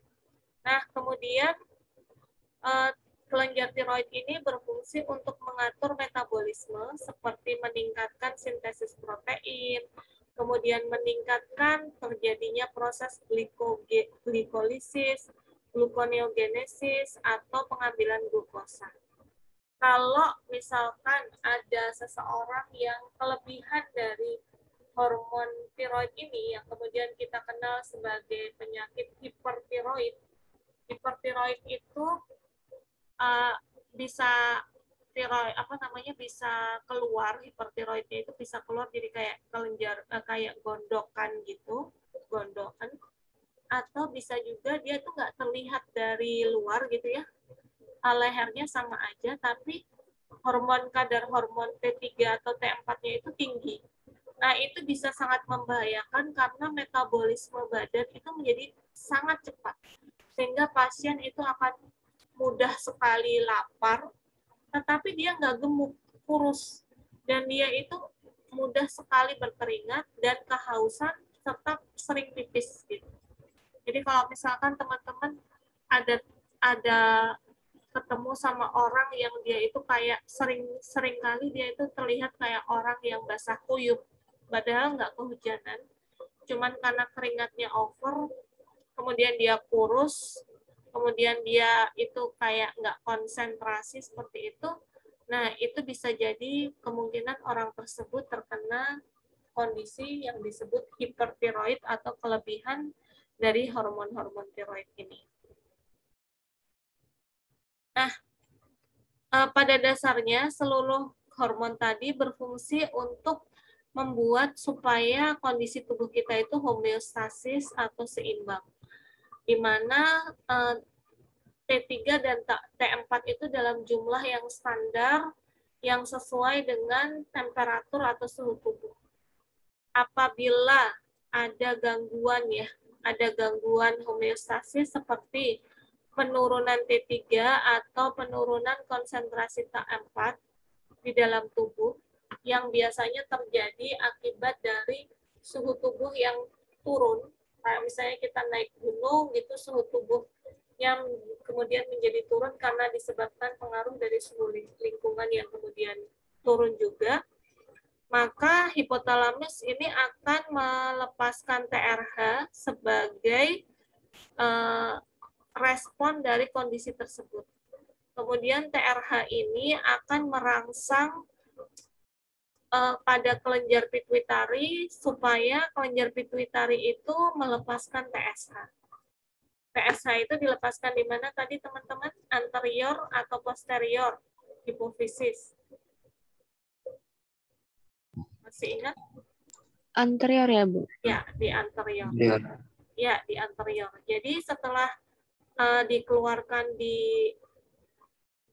Nah, kemudian kelenjar tiroid ini berfungsi untuk mengatur metabolisme seperti meningkatkan sintesis protein, kemudian meningkatkan terjadinya proses glikolisis, gluconeogenesis, atau pengambilan glukosa. Kalau misalkan ada seseorang yang kelebihan dari hormon tiroid ini yang kemudian kita kenal sebagai penyakit hipertiroid. Hipertiroid itu bisa tiroid bisa keluar, hipertiroidnya itu bisa keluar jadi kayak kelenjar kayak gondokan gitu, gondokan, atau bisa juga dia tuh nggak terlihat dari luar gitu ya, lehernya sama aja tapi kadar hormon T3 atau T4-nya itu tinggi. Nah, itu bisa sangat membahayakan karena metabolisme badan itu menjadi sangat cepat. Sehingga pasien itu akan mudah sekali lapar, tetapi dia nggak gemuk, kurus. Dan dia itu mudah sekali berkeringat dan kehausan, serta sering pipis. Gitu. Jadi kalau misalkan teman-teman ada ketemu sama orang yang dia itu kayak sering kali dia itu terlihat kayak orang yang basah kuyup, padahal nggak kehujanan, cuman karena keringatnya over, kemudian dia kurus, kemudian dia itu kayak nggak konsentrasi seperti itu, nah itu bisa jadi kemungkinan orang tersebut terkena kondisi yang disebut hipertiroid atau kelebihan dari hormon-hormon tiroid ini. Nah, pada dasarnya seluruh hormon tadi berfungsi untuk membuat supaya kondisi tubuh kita itu homeostasis atau seimbang. Di mana T3 dan T4 itu dalam jumlah yang standar yang sesuai dengan temperatur atau suhu tubuh. Apabila ada gangguan homeostasis seperti penurunan T3 atau penurunan konsentrasi T4 di dalam tubuh yang biasanya terjadi akibat dari suhu tubuh yang turun. Kayak misalnya kita naik gunung, gitu suhu tubuh yang kemudian menjadi turun karena disebabkan pengaruh dari suhu lingkungan yang kemudian turun juga, maka hipotalamus ini akan melepaskan TRH sebagai respon dari kondisi tersebut. Kemudian TRH ini akan merangsang pada kelenjar pituitari supaya kelenjar pituitari itu melepaskan TSH. TSH itu dilepaskan di mana tadi teman-teman? Anterior atau posterior hipofisis? Masih ingat? Anterior ya, Bu? Ya, di anterior. Ya. Ya, di anterior. Jadi setelah dikeluarkan di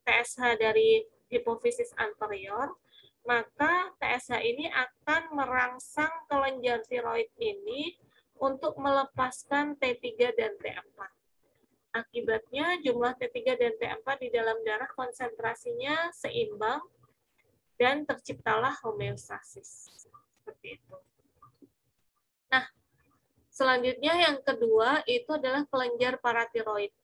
TSH dari hipofisis anterior, maka TSH ini akan merangsang kelenjar tiroid ini untuk melepaskan T3 dan T4. Akibatnya jumlah T3 dan T4 di dalam darah konsentrasinya seimbang dan terciptalah homeostasis. Seperti itu. Nah, selanjutnya yang kedua itu adalah kelenjar paratiroid.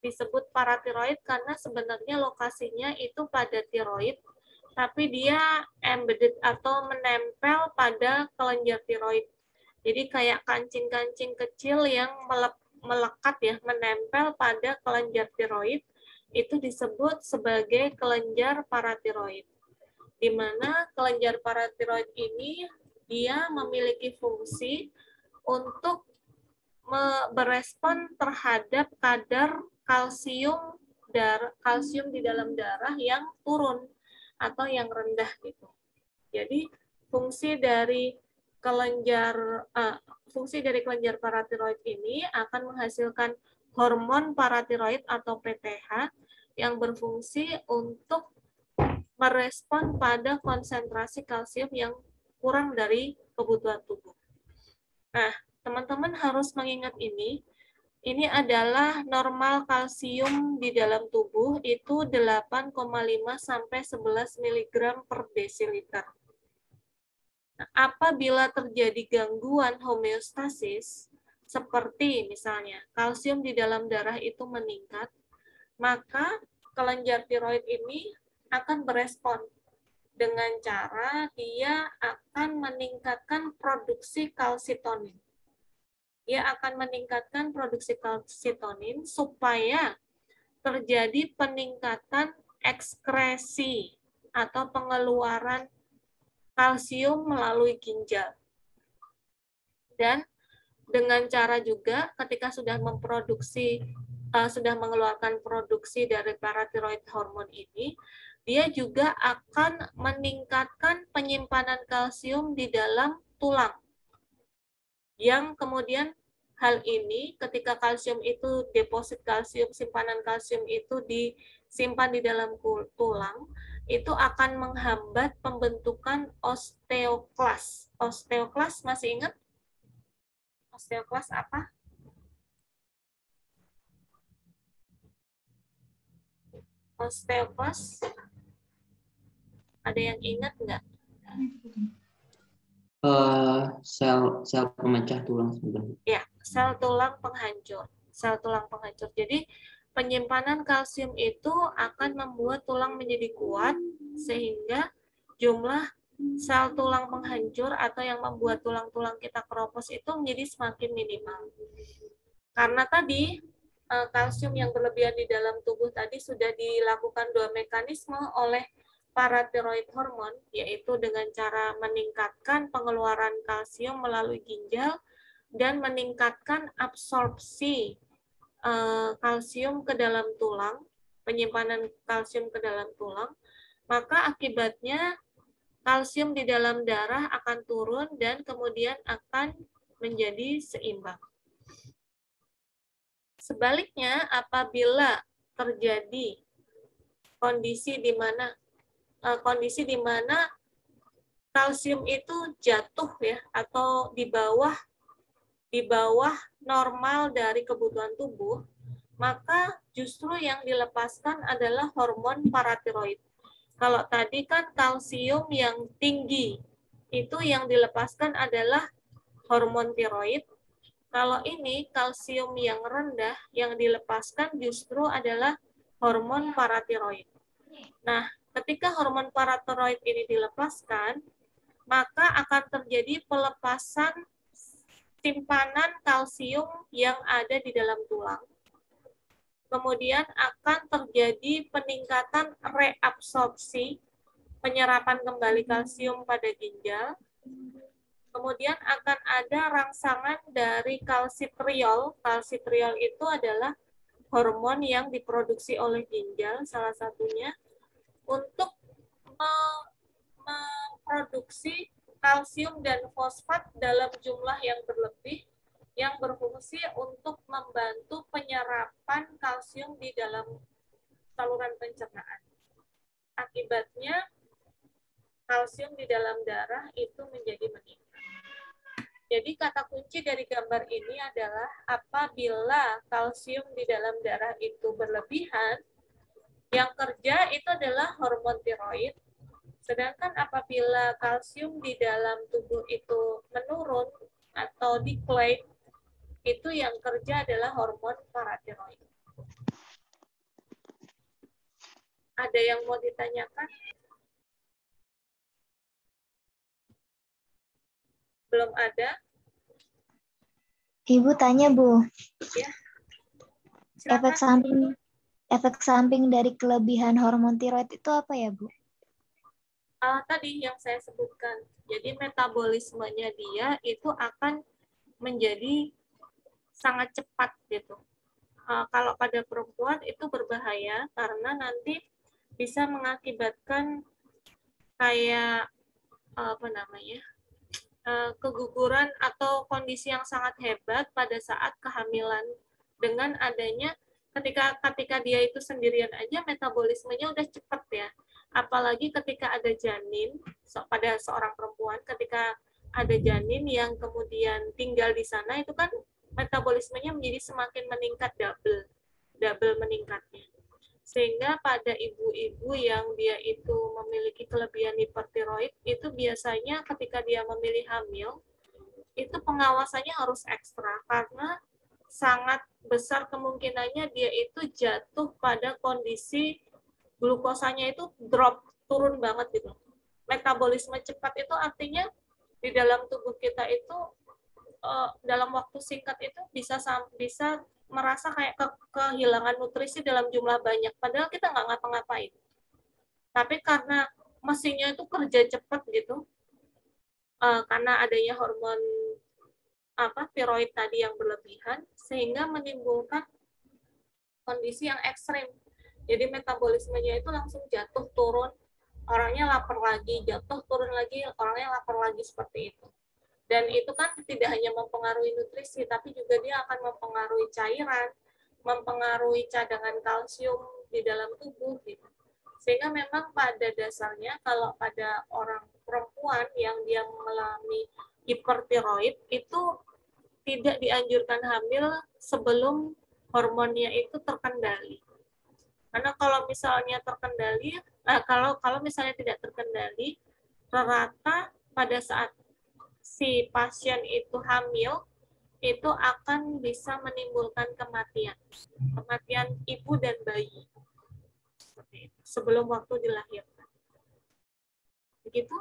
Disebut paratiroid karena sebenarnya lokasinya itu pada tiroid, tapi dia embedded atau menempel pada kelenjar tiroid. Jadi kayak kancing-kancing kecil yang melekat ya, menempel pada kelenjar tiroid, itu disebut sebagai kelenjar paratiroid. Di mana kelenjar paratiroid ini dia memiliki fungsi untuk berespon terhadap kadar kalsium di dalam darah yang turun atau yang rendah gitu. Jadi fungsi dari fungsi dari kelenjar paratiroid ini akan menghasilkan hormon paratiroid atau PTH yang berfungsi untuk merespon pada konsentrasi kalsium yang kurang dari kebutuhan tubuh. Nah, teman-teman harus mengingat ini adalah normal kalsium di dalam tubuh itu 8,5 sampai 11 mg per desiliter. Nah, apabila terjadi gangguan homeostasis, seperti misalnya kalsium di dalam darah itu meningkat, maka kelenjar tiroid ini akan berespon dengan cara dia akan meningkatkan produksi kalsitonin. Dia akan meningkatkan produksi kalsitonin supaya terjadi peningkatan ekskresi atau pengeluaran kalsium melalui ginjal. Dan dengan cara juga ketika sudah mengeluarkan produksi dari paratiroid hormon ini, dia juga akan meningkatkan penyimpanan kalsium di dalam tulang. Yang kemudian hal ini ketika kalsium itu, deposit kalsium, simpanan kalsium itu disimpan di dalam tulang, itu akan menghambat pembentukan osteoklas. Osteoklas masih ingat? Osteoklas apa? Osteoklas? Ada yang ingat nggak? Sel pemecah tulang sebenarnya. Ya, sel tulang penghancur. Sel tulang penghancur. Jadi penyimpanan kalsium itu akan membuat tulang menjadi kuat sehingga jumlah sel tulang penghancur atau yang membuat tulang-tulang kita keropos itu menjadi semakin minimal. Karena tadi kalsium yang berlebihan di dalam tubuh tadi sudah dilakukan 2 mekanisme oleh paratiroid hormon, yaitu dengan cara meningkatkan pengeluaran kalsium melalui ginjal dan meningkatkan absorpsi kalsium ke dalam tulang, penyimpanan kalsium ke dalam tulang, maka akibatnya kalsium di dalam darah akan turun dan kemudian akan menjadi seimbang. Sebaliknya, apabila terjadi kondisi di mana kalsium itu jatuh ya atau di bawah normal dari kebutuhan tubuh, maka justru yang dilepaskan adalah hormon paratiroid. Kalau tadi kan kalsium yang tinggi, itu yang dilepaskan adalah hormon tiroid. Kalau ini kalsium yang rendah, yang dilepaskan justru adalah hormon paratiroid. Nah, ketika hormon paratiroid ini dilepaskan, maka akan terjadi pelepasan simpanan kalsium yang ada di dalam tulang. Kemudian akan terjadi peningkatan reabsorpsi, penyerapan kembali kalsium pada ginjal. Kemudian akan ada rangsangan dari kalsitriol. Kalsitriol itu adalah hormon yang diproduksi oleh ginjal, salah satunya, untuk memproduksi kalsium dan fosfat dalam jumlah yang berlebih yang berfungsi untuk membantu penyerapan kalsium di dalam saluran pencernaan. Akibatnya kalsium di dalam darah itu menjadi meningkat. Jadi kata kunci dari gambar ini adalah apabila kalsium di dalam darah itu berlebihan, yang kerja itu adalah hormon tiroid. Sedangkan apabila kalsium di dalam tubuh itu menurun atau decline, itu yang kerja adalah hormon paratiroid. Ada yang mau ditanyakan? Belum ada? Ibu tanya, Bu. Ya. Silakan. Efek samping dari kelebihan hormon tiroid itu apa ya, Bu? Tadi yang saya sebutkan. Jadi metabolismenya dia itu akan menjadi sangat cepat gitu. Kalau pada perempuan itu berbahaya karena nanti bisa mengakibatkan kayak keguguran atau kondisi yang sangat hebat pada saat kehamilan dengan adanya ketika dia itu sendirian aja metabolismenya udah cepat ya. Apalagi ketika ada janin pada seorang perempuan, ketika ada janin yang kemudian tinggal di sana itu kan metabolismenya menjadi semakin meningkat, double meningkatnya. Sehingga pada ibu-ibu yang dia itu memiliki kelebihan hipertiroid itu biasanya ketika dia memilih hamil itu pengawasannya harus ekstra karena sangat besar kemungkinannya dia itu jatuh pada kondisi glukosanya itu drop, turun banget gitu. Metabolisme cepat itu artinya di dalam tubuh kita itu dalam waktu singkat itu bisa merasa kayak kehilangan nutrisi dalam jumlah banyak, padahal kita nggak ngapa-ngapain. Tapi karena mesinnya itu kerja cepat gitu, karena adanya hormon tiroid tadi yang berlebihan, sehingga menimbulkan kondisi yang ekstrim. Jadi metabolismenya itu langsung jatuh turun, orangnya lapar lagi, jatuh turun lagi, orangnya lapar lagi, seperti itu. Dan itu kan tidak hanya mempengaruhi nutrisi, tapi juga dia akan mempengaruhi cairan, mempengaruhi cadangan kalsium di dalam tubuh gitu. Sehingga memang pada dasarnya kalau pada orang perempuan yang dia mengalami hipertiroid itu tidak dianjurkan hamil sebelum hormonnya itu terkendali. Karena kalau misalnya terkendali, kalau misalnya tidak terkendali, rata pada saat si pasien itu hamil, itu akan bisa menimbulkan kematian ibu dan bayi. Seperti itu, sebelum waktu dilahirkan. Begitu?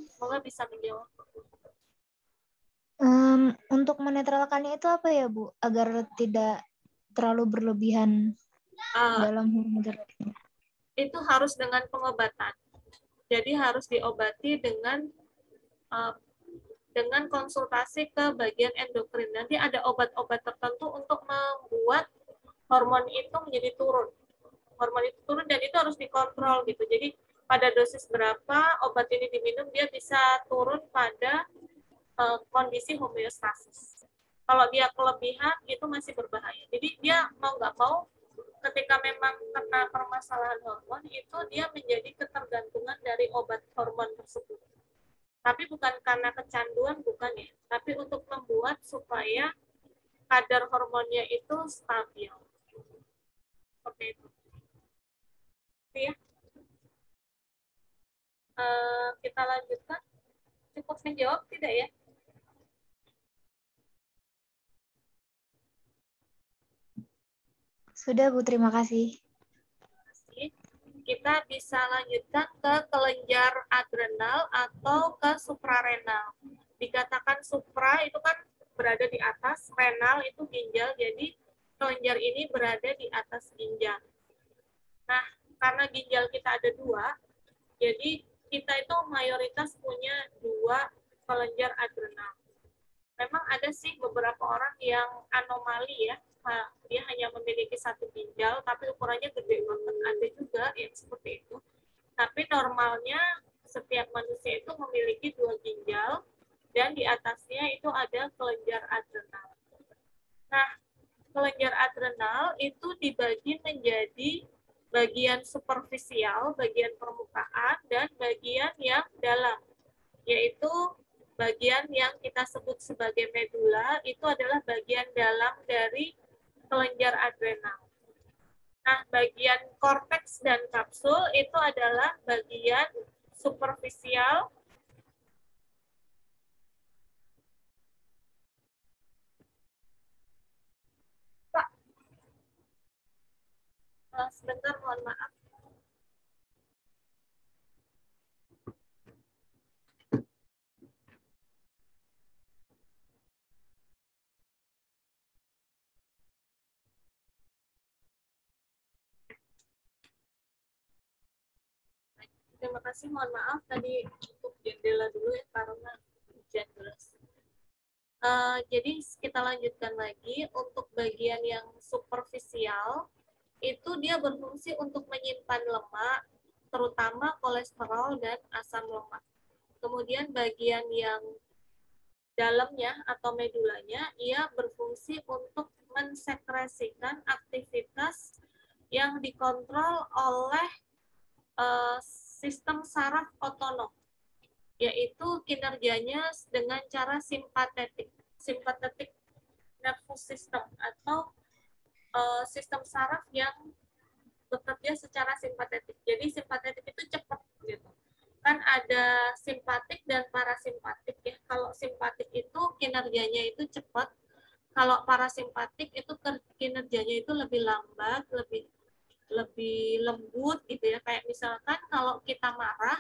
Semoga bisa menjawab. Untuk menetralkannya itu apa ya, Bu? Agar tidak terlalu berlebihan dalam hormon tiroidnya. Itu harus dengan pengobatan. Jadi harus diobati dengan konsultasi ke bagian endokrin. Nanti ada obat-obat tertentu untuk membuat hormon itu menjadi turun. Hormon itu turun dan itu harus dikontrol gitu. Jadi pada dosis berapa obat ini diminum dia bisa turun pada kondisi homeostasis. Kalau dia kelebihan itu masih berbahaya. Jadi dia mau nggak mau ketika memang kena permasalahan hormon itu dia menjadi ketergantungan dari obat hormon tersebut. Tapi bukan karena kecanduan, bukan ya. Tapi untuk membuat supaya kadar hormonnya itu stabil. Seperti itu. Ya. Kita lanjutkan. Cukup menjawab tidak ya? Sudah, Bu. Terima kasih. Kita bisa lanjutkan ke kelenjar adrenal atau ke suprarenal. Dikatakan supra itu kan berada di atas, renal itu ginjal, jadi kelenjar ini berada di atas ginjal. Nah, karena ginjal kita ada 2, jadi kita itu mayoritas punya 2 kelenjar adrenal. Memang ada sih beberapa orang yang anomali ya, dia hanya memiliki 1 ginjal, tapi ukurannya gede banget. Ada juga yang seperti itu. Tapi normalnya setiap manusia itu memiliki 2 ginjal, dan di atasnya itu ada kelenjar adrenal. Nah, kelenjar adrenal itu dibagi menjadi bagian superficial, bagian permukaan, dan bagian yang dalam, yaitu bagian yang kita sebut sebagai medula, itu adalah bagian dalam dari kelenjar adrenal. Nah, bagian korteks dan kapsul itu adalah bagian superficial Pak. Sebentar, mohon maaf. Terima kasih, mohon maaf tadi tutup jendela dulu ya karena hujan deras. Jadi kita lanjutkan lagi untuk bagian yang superficial itu dia berfungsi untuk menyimpan lemak, terutama kolesterol dan asam lemak. kemudian bagian yang dalamnya atau medulanya, ia berfungsi untuk mensekresikan aktivitas yang dikontrol oleh sistem saraf otonom, yaitu kinerjanya dengan cara simpatetik nervous system atau sistem saraf yang bekerja secara simpatetik. Jadi simpatetik itu cepat gitu. Kan ada simpatik dan parasimpatik ya. Kalau simpatik itu kinerjanya itu cepat, kalau parasimpatik itu kinerjanya itu lebih lambat, lebih lembut gitu ya. Kayak misalkan kalau kita marah,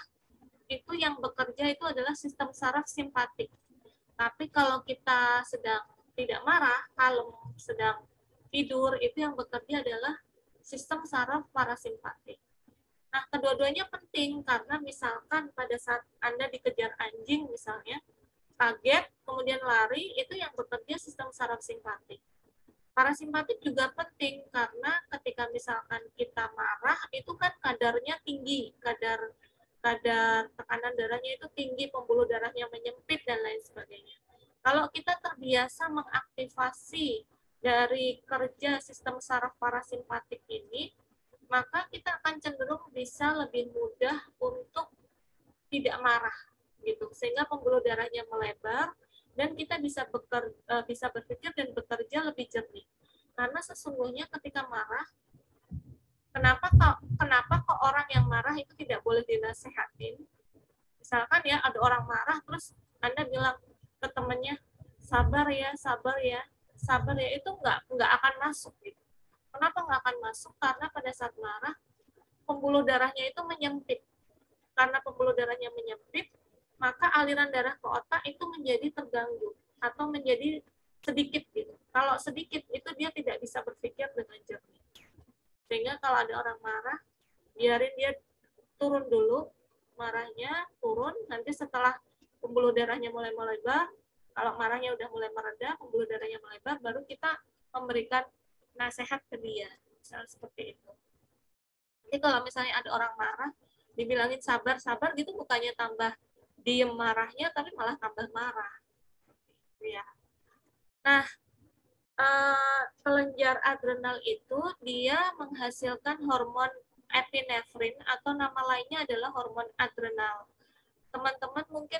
itu yang bekerja itu adalah sistem saraf simpatik. Tapi kalau kita sedang tidak marah, kalem, sedang tidur, itu yang bekerja adalah sistem saraf parasimpatik. Nah, kedua-duanya penting karena misalkan pada saat Anda dikejar anjing misalnya, kaget, kemudian lari, itu yang bekerja sistem saraf simpatik. Parasimpatik juga penting karena ketika misalkan kita marah, itu kan kadarnya tinggi, kadar tekanan darahnya itu tinggi, pembuluh darahnya menyempit, dan lain sebagainya. Kalau kita terbiasa mengaktifasi dari kerja sistem saraf parasimpatik ini, maka kita akan cenderung bisa lebih mudah untuk tidak marah, gitu. Sehingga pembuluh darahnya melebar, dan kita bisa berpikir dan bekerja lebih jernih. Karena sesungguhnya ketika marah, kenapa kok orang yang marah itu tidak boleh dinasehatin? Misalkan ya ada orang marah, terus Anda bilang ke temannya, sabar ya, itu nggak akan masuk gitu. Kenapa nggak akan masuk? Karena pada saat marah, pembuluh darahnya itu menyempit. Karena pembuluh darahnya menyempit, maka aliran darah ke otak itu menjadi terganggu atau menjadi sedikit gitu. Kalau sedikit itu dia tidak bisa berpikir dengan jernih. Sehingga kalau ada orang marah, biarin dia turun dulu, marahnya turun, nanti setelah pembuluh darahnya mulai melebar, kalau marahnya udah mulai mereda, pembuluh darahnya melebar, baru kita memberikan nasihat ke dia, misalnya seperti itu. Jadi kalau misalnya ada orang marah, dibilangin sabar gitu, bukannya tambah diem marahnya, tapi malah tambah marah. Ya. Nah, kelenjar adrenal itu dia menghasilkan hormon epinefrin atau nama lainnya adalah hormon adrenal. Teman-teman mungkin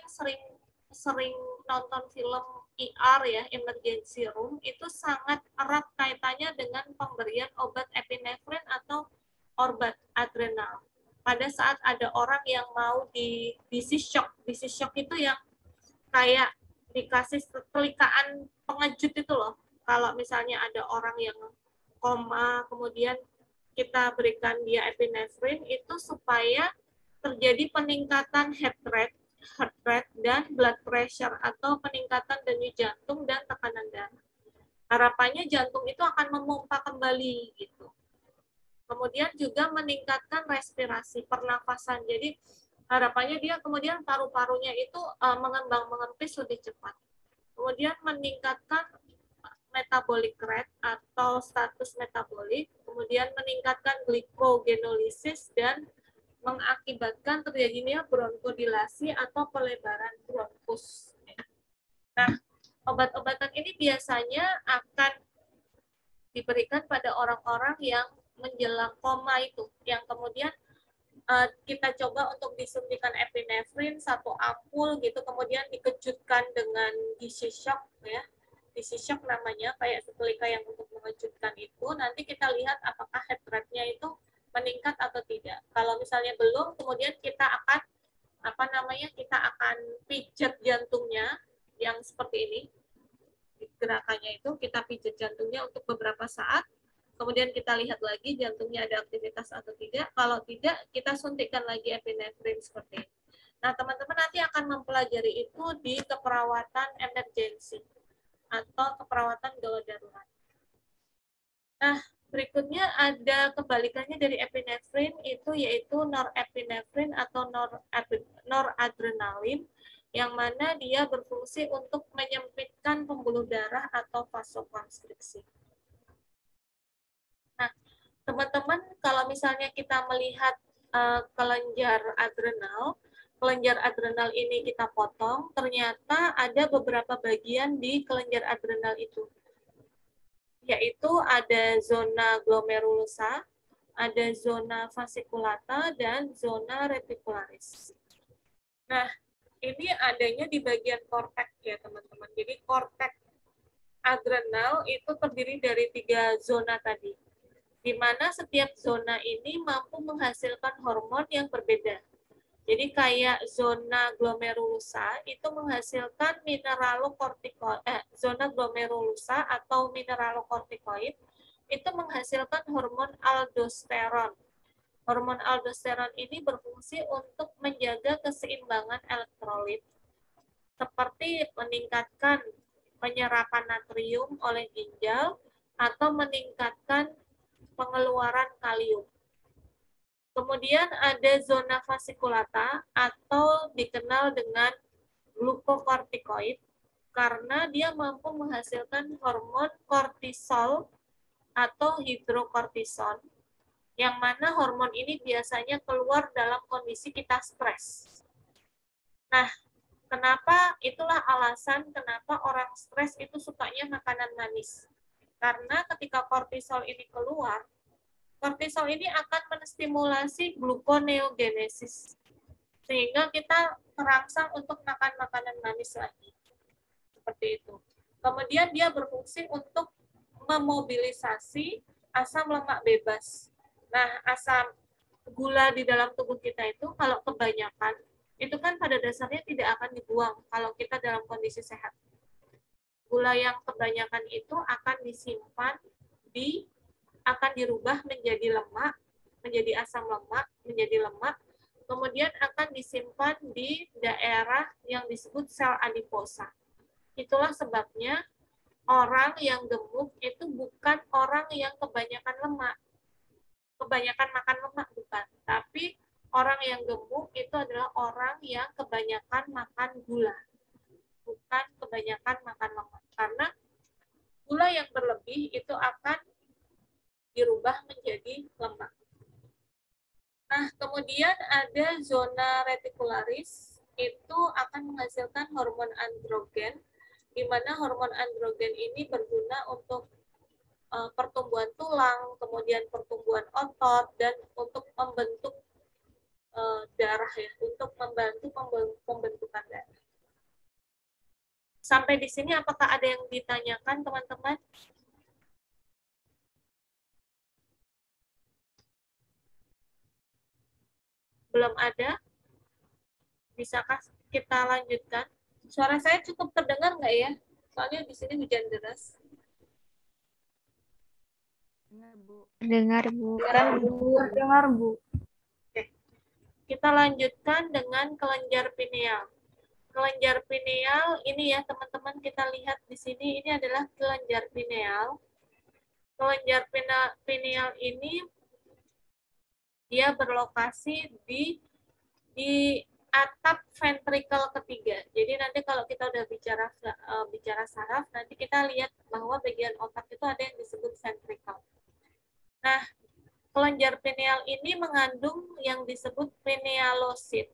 sering nonton film ER ya, emergency room, itu sangat erat kaitannya dengan pemberian obat epinefrin atau obat adrenal. Pada saat ada orang yang mau di disease shock itu yang kayak dikasih telikaan pengejut itu loh. Kalau misalnya ada orang yang koma, kemudian kita berikan dia epinefrin, itu supaya terjadi peningkatan heart rate dan blood pressure atau peningkatan denyut jantung dan tekanan darah. Harapannya jantung itu akan memompa kembali gitu. Kemudian juga meningkatkan respirasi, pernafasan. Jadi harapannya dia kemudian paru-parunya itu mengembang mengempis lebih cepat. Kemudian meningkatkan metabolic rate atau status metabolik, kemudian meningkatkan glikogenolisis dan mengakibatkan terjadinya bronkodilasi atau pelebaran bronkus. Nah, obat-obatan ini biasanya akan diberikan pada orang-orang yang menjelang koma itu, yang kemudian kita coba untuk disuntikan epinefrin 1 ampul gitu, kemudian dikejutkan dengan disease shock ya. Disease shock namanya, kayak setelika yang untuk mengejutkan itu. Nanti kita lihat apakah heart rate-nya itu meningkat atau tidak. Kalau misalnya belum, kemudian kita akan kita akan pijat jantungnya yang seperti ini. Gerakannya itu kita pijat jantungnya untuk beberapa saat. Kemudian kita lihat lagi jantungnya ada aktivitas atau tidak. Kalau tidak, kita suntikkan lagi epinefrin seperti ini. Nah, teman-teman nanti akan mempelajari itu di keperawatan emergensi atau keperawatan gawat darurat. Nah, berikutnya ada kebalikannya dari epinefrin, itu yaitu norepinefrin atau noradrenalin, yang mana dia berfungsi untuk menyempitkan pembuluh darah atau vasokonstriksi. Nah, teman-teman, kalau misalnya kita melihat kelenjar adrenal, kelenjar adrenal ini kita potong, ternyata ada beberapa bagian di kelenjar adrenal itu, yaitu ada zona glomerulosa, ada zona fasciculata, dan zona reticularis. Nah, ini adanya di bagian korteks ya teman-teman. Jadi korteks adrenal itu terdiri dari 3 zona tadi, di mana setiap zona ini mampu menghasilkan hormon yang berbeda. Jadi kayak zona glomerulosa itu menghasilkan zona glomerulosa atau mineralokortikoid itu menghasilkan hormon aldosteron. Hormon aldosteron ini berfungsi untuk menjaga keseimbangan elektrolit, seperti meningkatkan penyerapan natrium oleh ginjal atau meningkatkan pengeluaran kalium. Kemudian ada zona fasciculata atau dikenal dengan glukokortikoid karena dia mampu menghasilkan hormon kortisol atau hidrokortison, yang mana hormon ini biasanya keluar dalam kondisi kita stres. Nah, itulah alasan kenapa orang stres itu sukanya makanan manis. Karena ketika kortisol ini keluar, kortisol ini akan menstimulasi gluconeogenesis, sehingga kita terangsang untuk makan makanan manis lagi. Seperti itu. Kemudian dia berfungsi untuk memobilisasi asam lemak bebas. Nah, asam gula di dalam tubuh kita itu kalau kebanyakan, itu kan pada dasarnya tidak akan dibuang kalau kita dalam kondisi sehat. Gula yang kebanyakan itu akan disimpan akan dirubah menjadi lemak, menjadi asam lemak, menjadi lemak, kemudian akan disimpan di daerah yang disebut sel adiposa. Itulah sebabnya orang yang gemuk itu bukan orang yang kebanyakan lemak, kebanyakan makan lemak, bukan. Tapi orang yang gemuk itu adalah orang yang kebanyakan makan gula, bukan kebanyakan makan lemak. Karena gula yang berlebih itu akan dirubah menjadi lemak. Nah, kemudian ada zona reticularis, itu akan menghasilkan hormon androgen, di mana hormon androgen ini berguna untuk pertumbuhan tulang, kemudian pertumbuhan otot, dan untuk membentuk darah ya, untuk membantu pembentukan darah. Sampai di sini apakah ada yang ditanyakan teman-teman? Belum ada? Bisakah kita lanjutkan? Suara saya cukup terdengar nggak ya? Soalnya di sini hujan deras. Dengar, Bu. Dengar, Bu. Oke. Kita lanjutkan dengan kelenjar pineal. Kelenjar pineal ini ya teman-teman, kita lihat di sini, ini adalah kelenjar pineal. Kelenjar pineal ini dia berlokasi di atap ventrikel ketiga. Jadi nanti kalau kita udah bicara saraf, nanti kita lihat bahwa bagian otak itu ada yang disebut ventrikel. Nah, kelenjar pineal ini mengandung yang disebut pinealosit.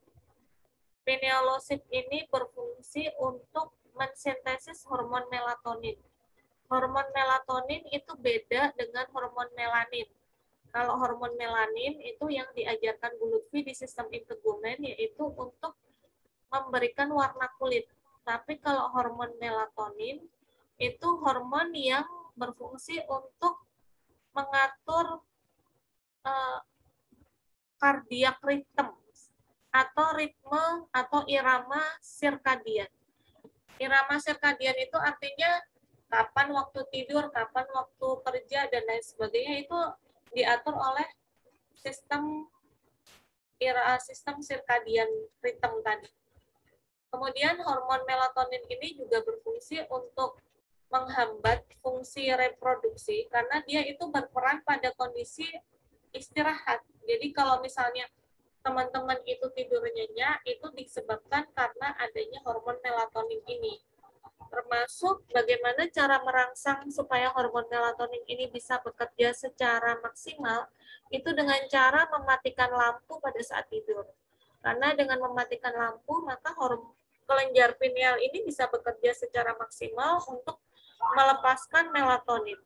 Pinealosit ini berfungsi untuk mensintesis hormon melatonin. Hormon melatonin itu beda dengan hormon melanin. Kalau hormon melanin itu yang diajarkan Bu Lutfi di sistem integumen, yaitu untuk memberikan warna kulit. Tapi kalau hormon melatonin itu hormon yang berfungsi untuk mengatur cardiac rhythm atau ritme atau irama sirkadian. Irama sirkadian itu artinya kapan waktu tidur, kapan waktu kerja, dan lain sebagainya, itu diatur oleh sistem sirkadian rhythm tadi. Kemudian hormon melatonin ini juga berfungsi untuk menghambat fungsi reproduksi karena dia itu berperan pada kondisi istirahat. Jadi kalau misalnya teman-teman itu tidur nyenyak, itu disebabkan karena adanya hormon melatonin ini. Termasuk bagaimana cara merangsang supaya hormon melatonin ini bisa bekerja secara maksimal, itu dengan cara mematikan lampu pada saat tidur. Karena dengan mematikan lampu, maka kelenjar pineal ini bisa bekerja secara maksimal untuk melepaskan melatonin.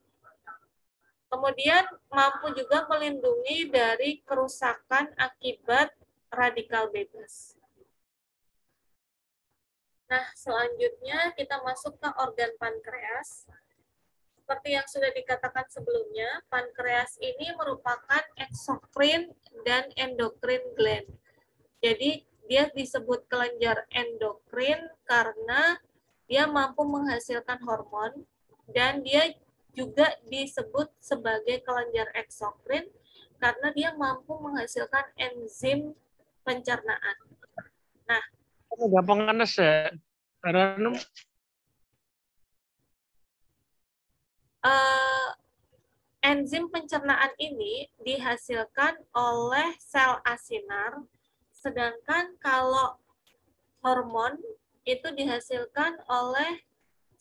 Kemudian mampu juga melindungi dari kerusakan akibat radikal bebas. Nah, selanjutnya kita masuk ke organ pankreas. Seperti yang sudah dikatakan sebelumnya, pankreas ini merupakan eksokrin dan endokrin gland. Jadi, dia disebut kelenjar endokrin karena dia mampu menghasilkan hormon, dan dia juga disebut sebagai kelenjar eksokrin karena dia mampu menghasilkan enzim pencernaan. Nah, gampang panas ya. Enzim pencernaan ini dihasilkan oleh sel asinar, sedangkan kalau hormon itu dihasilkan oleh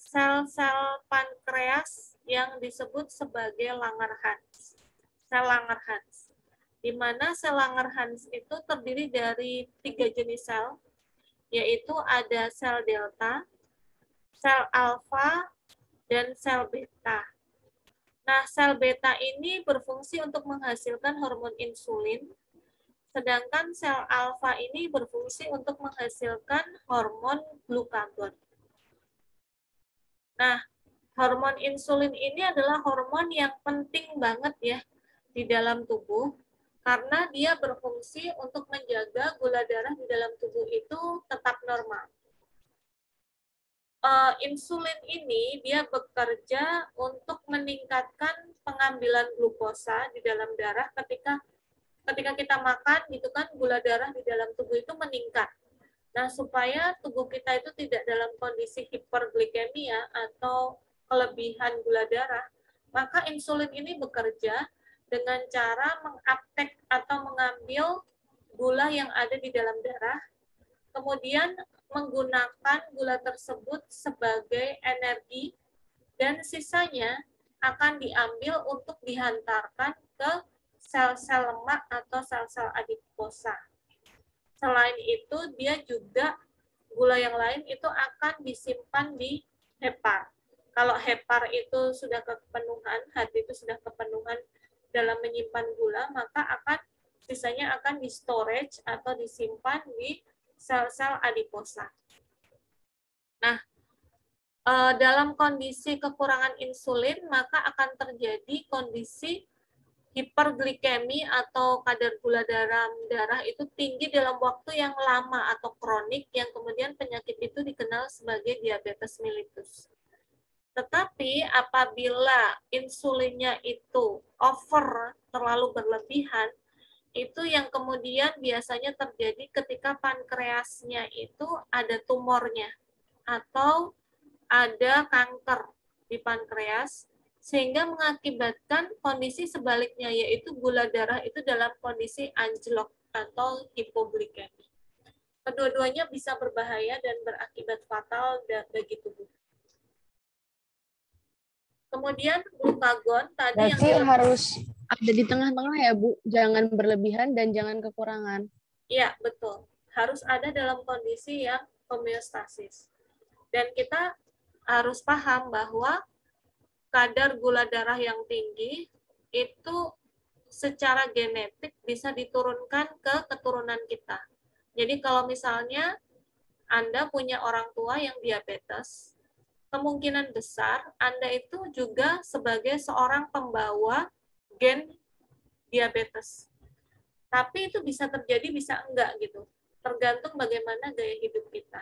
sel-sel pankreas yang disebut sebagai Langerhans. Sel Langerhans. Di mana sel Langerhans itu terdiri dari 3 jenis sel, yaitu ada sel delta, sel alfa, dan sel beta. Nah, sel beta ini berfungsi untuk menghasilkan hormon insulin, sedangkan sel alfa ini berfungsi untuk menghasilkan hormon glukagon. Nah, hormon insulin ini adalah hormon yang penting banget ya di dalam tubuh, karena dia berfungsi untuk menjaga gula darah di dalam tubuh itu tetap normal. Insulin ini dia bekerja untuk meningkatkan pengambilan glukosa di dalam darah ketika kita makan gitu kan, gula darah di dalam tubuh itu meningkat. Nah, supaya tubuh kita itu tidak dalam kondisi hiperglikemia atau kelebihan gula darah, maka insulin ini bekerja dengan cara menguptake atau mengambil gula yang ada di dalam darah, kemudian menggunakan gula tersebut sebagai energi, dan sisanya akan diambil untuk dihantarkan ke sel-sel lemak atau sel-sel adiposa. Selain itu, dia juga gula yang lain itu akan disimpan di hepar. Kalau hepar itu sudah kepenuhan, hati itu sudah kepenuhan dalam menyimpan gula, maka sisanya akan di storage atau disimpan di sel-sel adiposa. Nah, dalam kondisi kekurangan insulin, maka akan terjadi kondisi hiperglikemi atau kadar gula dalam darah itu tinggi dalam waktu yang lama atau kronik, yang kemudian penyakit itu dikenal sebagai diabetes mellitus. Tetapi apabila insulinnya itu over, terlalu berlebihan, itu yang kemudian biasanya terjadi ketika pankreasnya itu ada tumornya atau ada kanker di pankreas, sehingga mengakibatkan kondisi sebaliknya, yaitu gula darah itu dalam kondisi anjlok atau hipoglikemi. Kedua-duanya bisa berbahaya dan berakibat fatal bagi tubuh. Kemudian glukagon tadi berarti yang harus ada di tengah-tengah ya, Bu. Jangan berlebihan dan jangan kekurangan. Iya, betul. Harus ada dalam kondisi yang homeostasis. Dan kita harus paham bahwa kadar gula darah yang tinggi itu secara genetik bisa diturunkan ke keturunan kita. Jadi kalau misalnya Anda punya orang tua yang diabetes, kemungkinan besar Anda itu juga sebagai seorang pembawa gen diabetes. Tapi itu bisa terjadi, bisa enggak gitu. Tergantung bagaimana gaya hidup kita.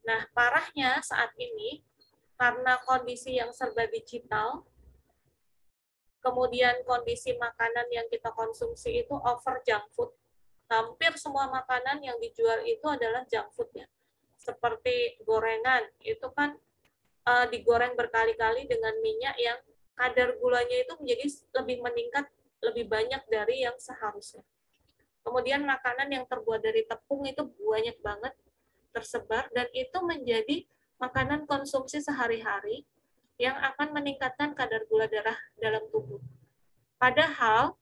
Nah, parahnya saat ini, karena kondisi yang serba digital, kemudian kondisi makanan yang kita konsumsi itu over junk food. Hampir semua makanan yang dijual itu adalah junk food ya. Seperti gorengan, itu kan digoreng berkali-kali dengan minyak yang kadar gulanya itu menjadi lebih meningkat, lebih banyak dari yang seharusnya. Kemudian makanan yang terbuat dari tepung itu banyak banget tersebar, dan itu menjadi makanan konsumsi sehari-hari yang akan meningkatkan kadar gula darah dalam tubuh. Padahal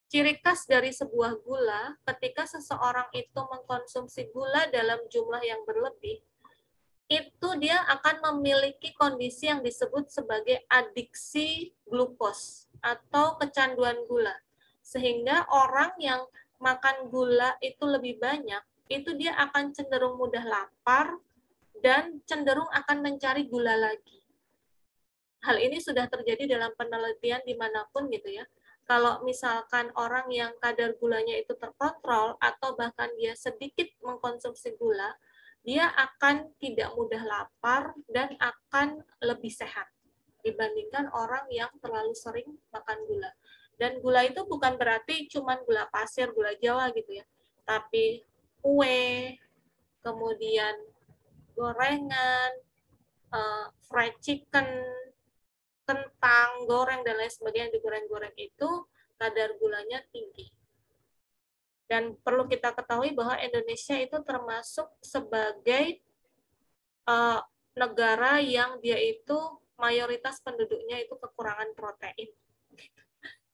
ciri khas dari sebuah gula, ketika seseorang itu mengkonsumsi gula dalam jumlah yang berlebih, itu dia akan memiliki kondisi yang disebut sebagai adiksi glukos atau kecanduan gula. Sehingga orang yang makan gula itu lebih banyak, itu dia akan cenderung mudah lapar dan cenderung akan mencari gula lagi. Hal ini sudah terjadi dalam penelitian dimanapun gitu ya. Kalau misalkan orang yang kadar gulanya itu terkontrol atau bahkan dia sedikit mengkonsumsi gula, dia akan tidak mudah lapar dan akan lebih sehat dibandingkan orang yang terlalu sering makan gula. Dan gula itu bukan berarti cuma gula pasir, gula Jawa gitu ya, tapi kue, kemudian gorengan, fried chicken, kentang, goreng, dan lain sebagainya yang digoreng-goreng itu kadar gulanya tinggi. Dan perlu kita ketahui bahwa Indonesia itu termasuk sebagai negara yang dia itu mayoritas penduduknya itu kekurangan protein.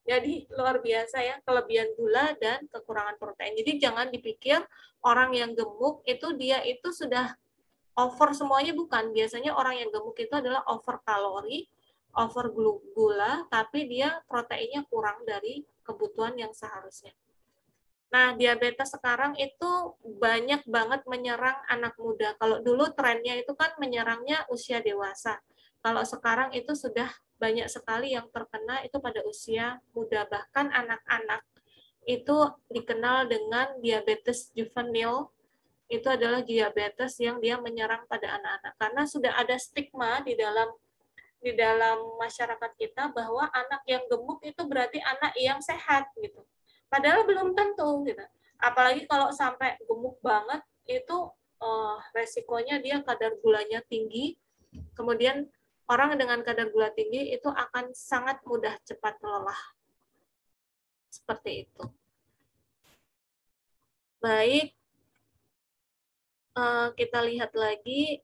Jadi luar biasa ya, kelebihan gula dan kekurangan protein. Jadi jangan dipikir orang yang gemuk itu dia itu sudah over semuanya, bukan. Biasanya orang yang gemuk itu adalah over kalori, over gula, tapi dia proteinnya kurang dari kebutuhan yang seharusnya. Nah, diabetes sekarang itu banyak banget menyerang anak muda. Kalau dulu trennya itu kan menyerangnya usia dewasa. Kalau sekarang itu sudah banyak sekali yang terkena itu pada usia muda. Bahkan anak-anak itu dikenal dengan diabetes juvenil. Itu adalah diabetes yang dia menyerang pada anak-anak. Karena sudah ada stigma di dalam masyarakat kita bahwa anak yang gemuk itu berarti anak yang sehat gitu. Padahal belum tentu gitu. Apalagi kalau sampai gemuk banget itu resikonya dia kadar gulanya tinggi. Kemudian orang dengan kadar gula tinggi itu akan sangat mudah cepat lelah. Seperti itu. Baik. Kita lihat lagi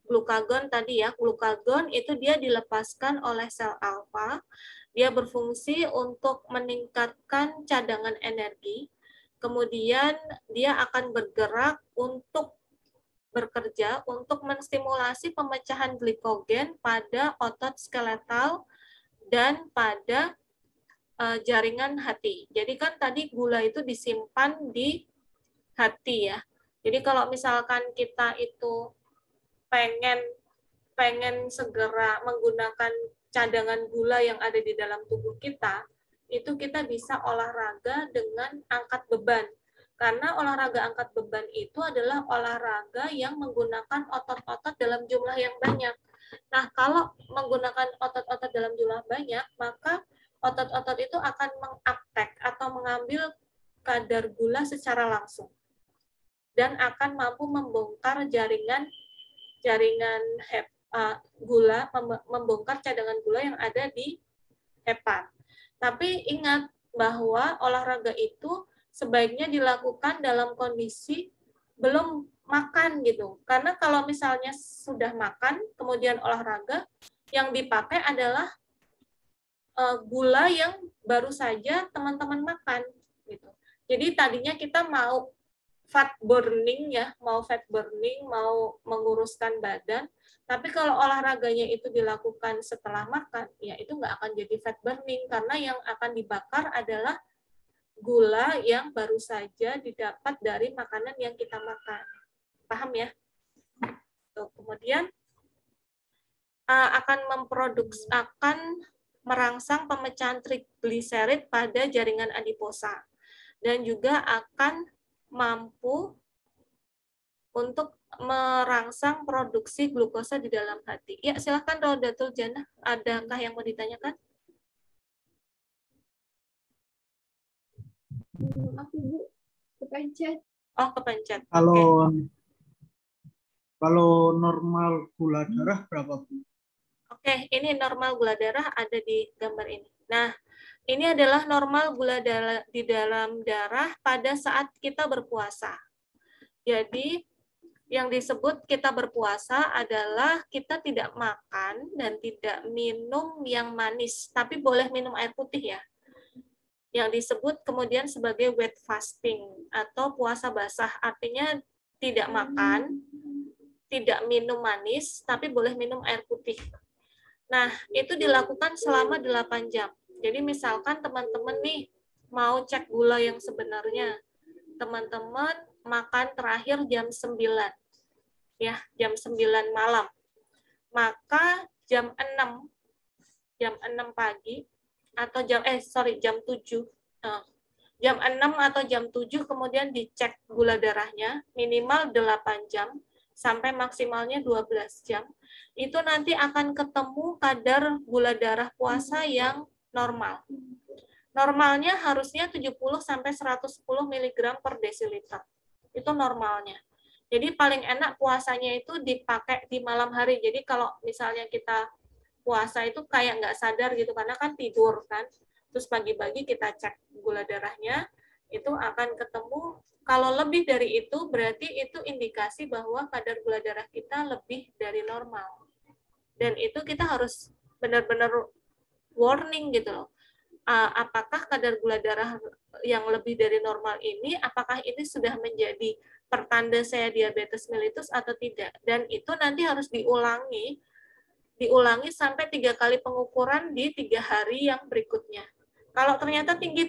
glukagon tadi ya. Glukagon itu dia dilepaskan oleh sel alfa. Dia berfungsi untuk meningkatkan cadangan energi. Kemudian dia akan bergerak untuk bekerja untuk menstimulasi pemecahan glikogen pada otot skeletal dan pada jaringan hati. Jadi kan tadi gula itu disimpan di hati ya. Jadi kalau misalkan kita itu pengen segera menggunakan cadangan gula yang ada di dalam tubuh kita, itu kita bisa olahraga dengan angkat beban. Karena olahraga angkat beban itu adalah olahraga yang menggunakan otot-otot dalam jumlah yang banyak. Nah, kalau menggunakan otot-otot dalam jumlah banyak, maka otot-otot itu akan menguptake atau mengambil kadar gula secara langsung. Dan akan mampu membongkar jaringan gula, membongkar cadangan gula yang ada di hepat. Tapi ingat bahwa olahraga itu sebaiknya dilakukan dalam kondisi belum makan gitu. Karena kalau misalnya sudah makan, kemudian olahraga, yang dipakai adalah gula yang baru saja teman-teman makan gitu. Jadi tadinya kita mau fat burning ya, mau menguruskan badan, tapi kalau olahraganya itu dilakukan setelah makan, ya itu nggak akan jadi fat burning, karena yang akan dibakar adalah gula yang baru saja didapat dari makanan yang kita makan. Paham ya? Tuh, kemudian akan merangsang pemecahan trigliserid pada jaringan adiposa, dan juga akan mampu untuk merangsang produksi glukosa di dalam hati. Ya, silakan Rodatul Jannah, adakah yang mau ditanyakan? Maaf Ibu, kepencet. Oh, kepencet. Kalau normal gula darah berapa, Bu? Oke, ini normal gula darah ada di gambar ini. Nah, ini adalah normal gula darah di dalam darah pada saat kita berpuasa. Jadi, yang disebut kita berpuasa adalah kita tidak makan dan tidak minum yang manis, tapi boleh minum air putih ya. yang disebut kemudian sebagai wet fasting atau puasa basah, artinya tidak makan, tidak minum manis, tapi boleh minum air putih. Nah, itu dilakukan selama 8 jam. Jadi misalkan teman-teman nih mau cek gula yang sebenarnya, teman-teman makan terakhir jam 9, ya, jam 9 malam. Maka jam 6 pagi atau jam 7. Jam 6 atau jam 7 kemudian dicek gula darahnya minimal 8 jam sampai maksimalnya 12 jam. Itu nanti akan ketemu kadar gula darah puasa yang normal. Normalnya harusnya 70 sampai 110 mg per desiliter. Itu normalnya. Jadi paling enak puasanya itu dipakai di malam hari. Jadi kalau misalnya kita puasa itu kayak nggak sadar gitu, karena kan tidur kan. Terus pagi-pagi kita cek gula darahnya, itu akan ketemu, kalau lebih dari itu, berarti itu indikasi bahwa kadar gula darah kita lebih dari normal. Dan itu kita harus benar-benar warning gitu loh. Apakah kadar gula darah yang lebih dari normal ini, apakah ini sudah menjadi pertanda saya diabetes mellitus atau tidak. Dan itu nanti harus diulangi sampai 3 kali pengukuran di 3 hari yang berikutnya. Kalau ternyata tinggi,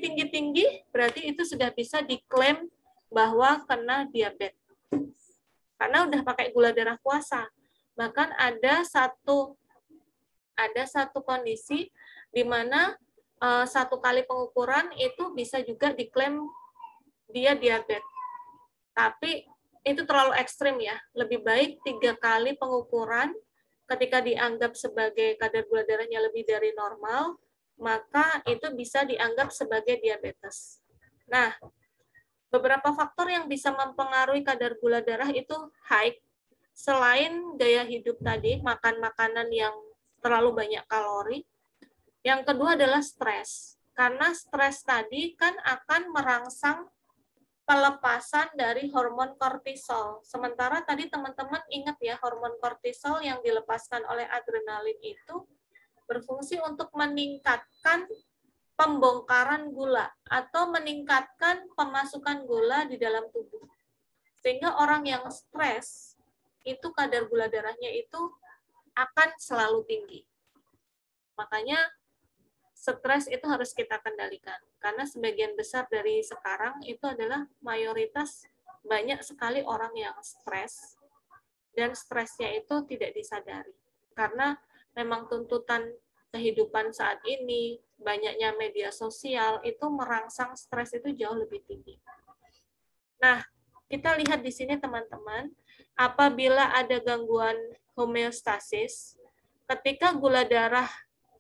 berarti itu sudah bisa diklaim bahwa kena diabetes. Karena udah pakai gula darah puasa. Bahkan ada satu kondisi di mana 1 kali pengukuran itu bisa juga diklaim dia diabetes. Tapi itu terlalu ekstrim ya. Lebih baik 3 kali pengukuran ketika dianggap sebagai kadar gula darahnya lebih dari normal, maka itu bisa dianggap sebagai diabetes. Nah, beberapa faktor yang bisa mempengaruhi kadar gula darah itu high. Selain gaya hidup tadi, makan makanan yang terlalu banyak kalori, yang kedua adalah stres. Karena stres tadi kan akan merangsang pelepasan dari hormon kortisol. Sementara tadi teman-teman ingat ya, hormon kortisol yang dilepaskan oleh adrenalin itu berfungsi untuk meningkatkan pembongkaran gula atau meningkatkan pemasukan gula di dalam tubuh. Sehingga orang yang stres, itu kadar gula darahnya itu akan selalu tinggi. Makanya stres itu harus kita kendalikan. Karena sebagian besar dari sekarang itu adalah mayoritas banyak sekali orang yang stres, dan stresnya itu tidak disadari. Karena memang tuntutan kehidupan saat ini, banyaknya media sosial, itu merangsang stres itu jauh lebih tinggi. Nah, kita lihat di sini teman-teman, apabila ada gangguan homeostasis, ketika gula darah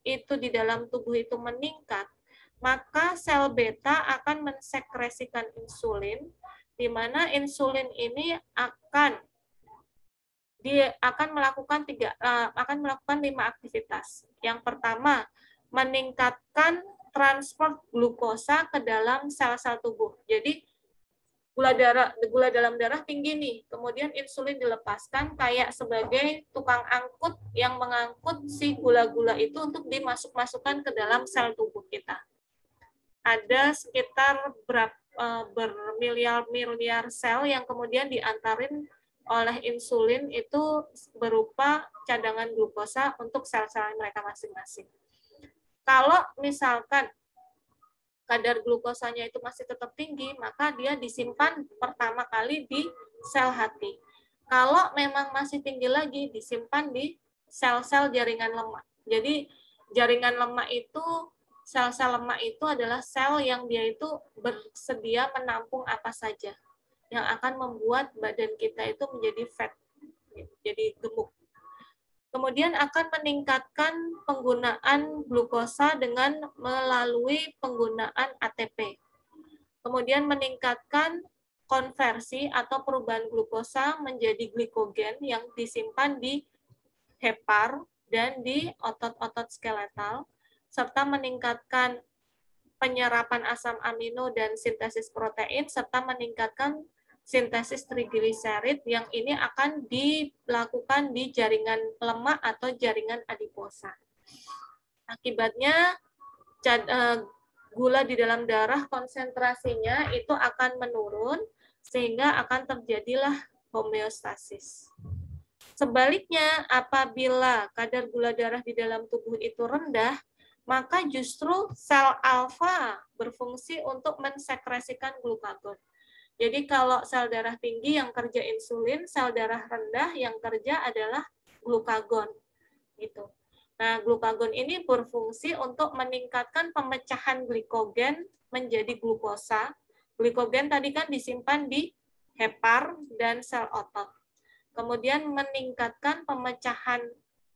itu di dalam tubuh itu meningkat, maka sel beta akan mensekresikan insulin, di mana insulin ini akan melakukan 5 aktivitas. Yang pertama, meningkatkan transport glukosa ke dalam sel-sel tubuh. Jadi gula dalam darah tinggi nih, kemudian insulin dilepaskan kayak sebagai tukang angkut yang mengangkut si gula-gula itu untuk dimasukkan ke dalam sel tubuh kita. Ada sekitar bermiliar-miliar sel yang kemudian diantarin oleh insulin itu berupa cadangan glukosa untuk sel-sel mereka masing-masing. Kalau misalkan kadar glukosanya itu masih tetap tinggi, maka dia disimpan pertama kali di sel hati. Kalau memang masih tinggi lagi, disimpan di sel-sel jaringan lemak. Jadi jaringan lemak itu, sel-sel lemak itu adalah sel yang dia itu bersedia menampung apa saja yang akan membuat badan kita itu menjadi fat, jadi gemuk. Kemudian akan meningkatkan penggunaan glukosa dengan melalui penggunaan ATP. Kemudian meningkatkan konversi atau perubahan glukosa menjadi glikogen yang disimpan di hepar dan di otot-otot skeletal, serta meningkatkan penyerapan asam amino dan sintesis protein, serta meningkatkan sintesis trigliserid yang ini akan dilakukan di jaringan lemak atau jaringan adiposa. Akibatnya gula di dalam darah konsentrasinya itu akan menurun sehingga akan terjadilah homeostasis. Sebaliknya, apabila kadar gula darah di dalam tubuh itu rendah, maka justru sel alfa berfungsi untuk mensekresikan glukagon. Jadi kalau sel darah tinggi yang kerja insulin, sel darah rendah yang kerja adalah glukagon. Gitu. Nah, glukagon ini berfungsi untuk meningkatkan pemecahan glikogen menjadi glukosa. Glikogen tadi kan disimpan di hepar dan sel otot. Kemudian meningkatkan pemecahan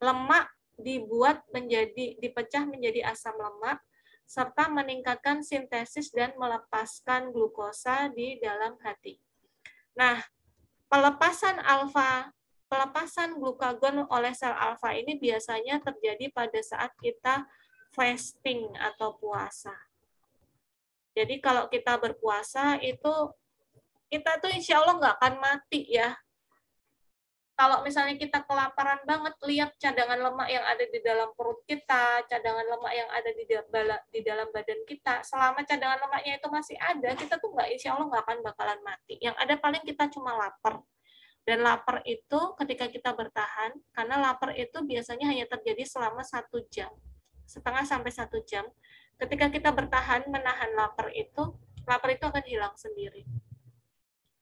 lemak dipecah menjadi asam lemak, serta meningkatkan sintesis dan melepaskan glukosa di dalam hati. Nah, pelepasan glukagon oleh sel alfa ini biasanya terjadi pada saat kita fasting atau puasa. Jadi kalau kita berpuasa itu kita tuh insya Allah nggak akan mati ya. Kalau misalnya kita kelaparan banget, lihat cadangan lemak yang ada di dalam perut kita, cadangan lemak yang ada di dalam badan kita, selama cadangan lemaknya itu masih ada, kita tuh insya Allah nggak akan bakalan mati. Yang ada paling kita cuma lapar. Dan lapar itu ketika kita bertahan, karena lapar itu biasanya hanya terjadi selama 1 jam, setengah sampai 1 jam. Ketika kita bertahan menahan lapar itu akan hilang sendiri.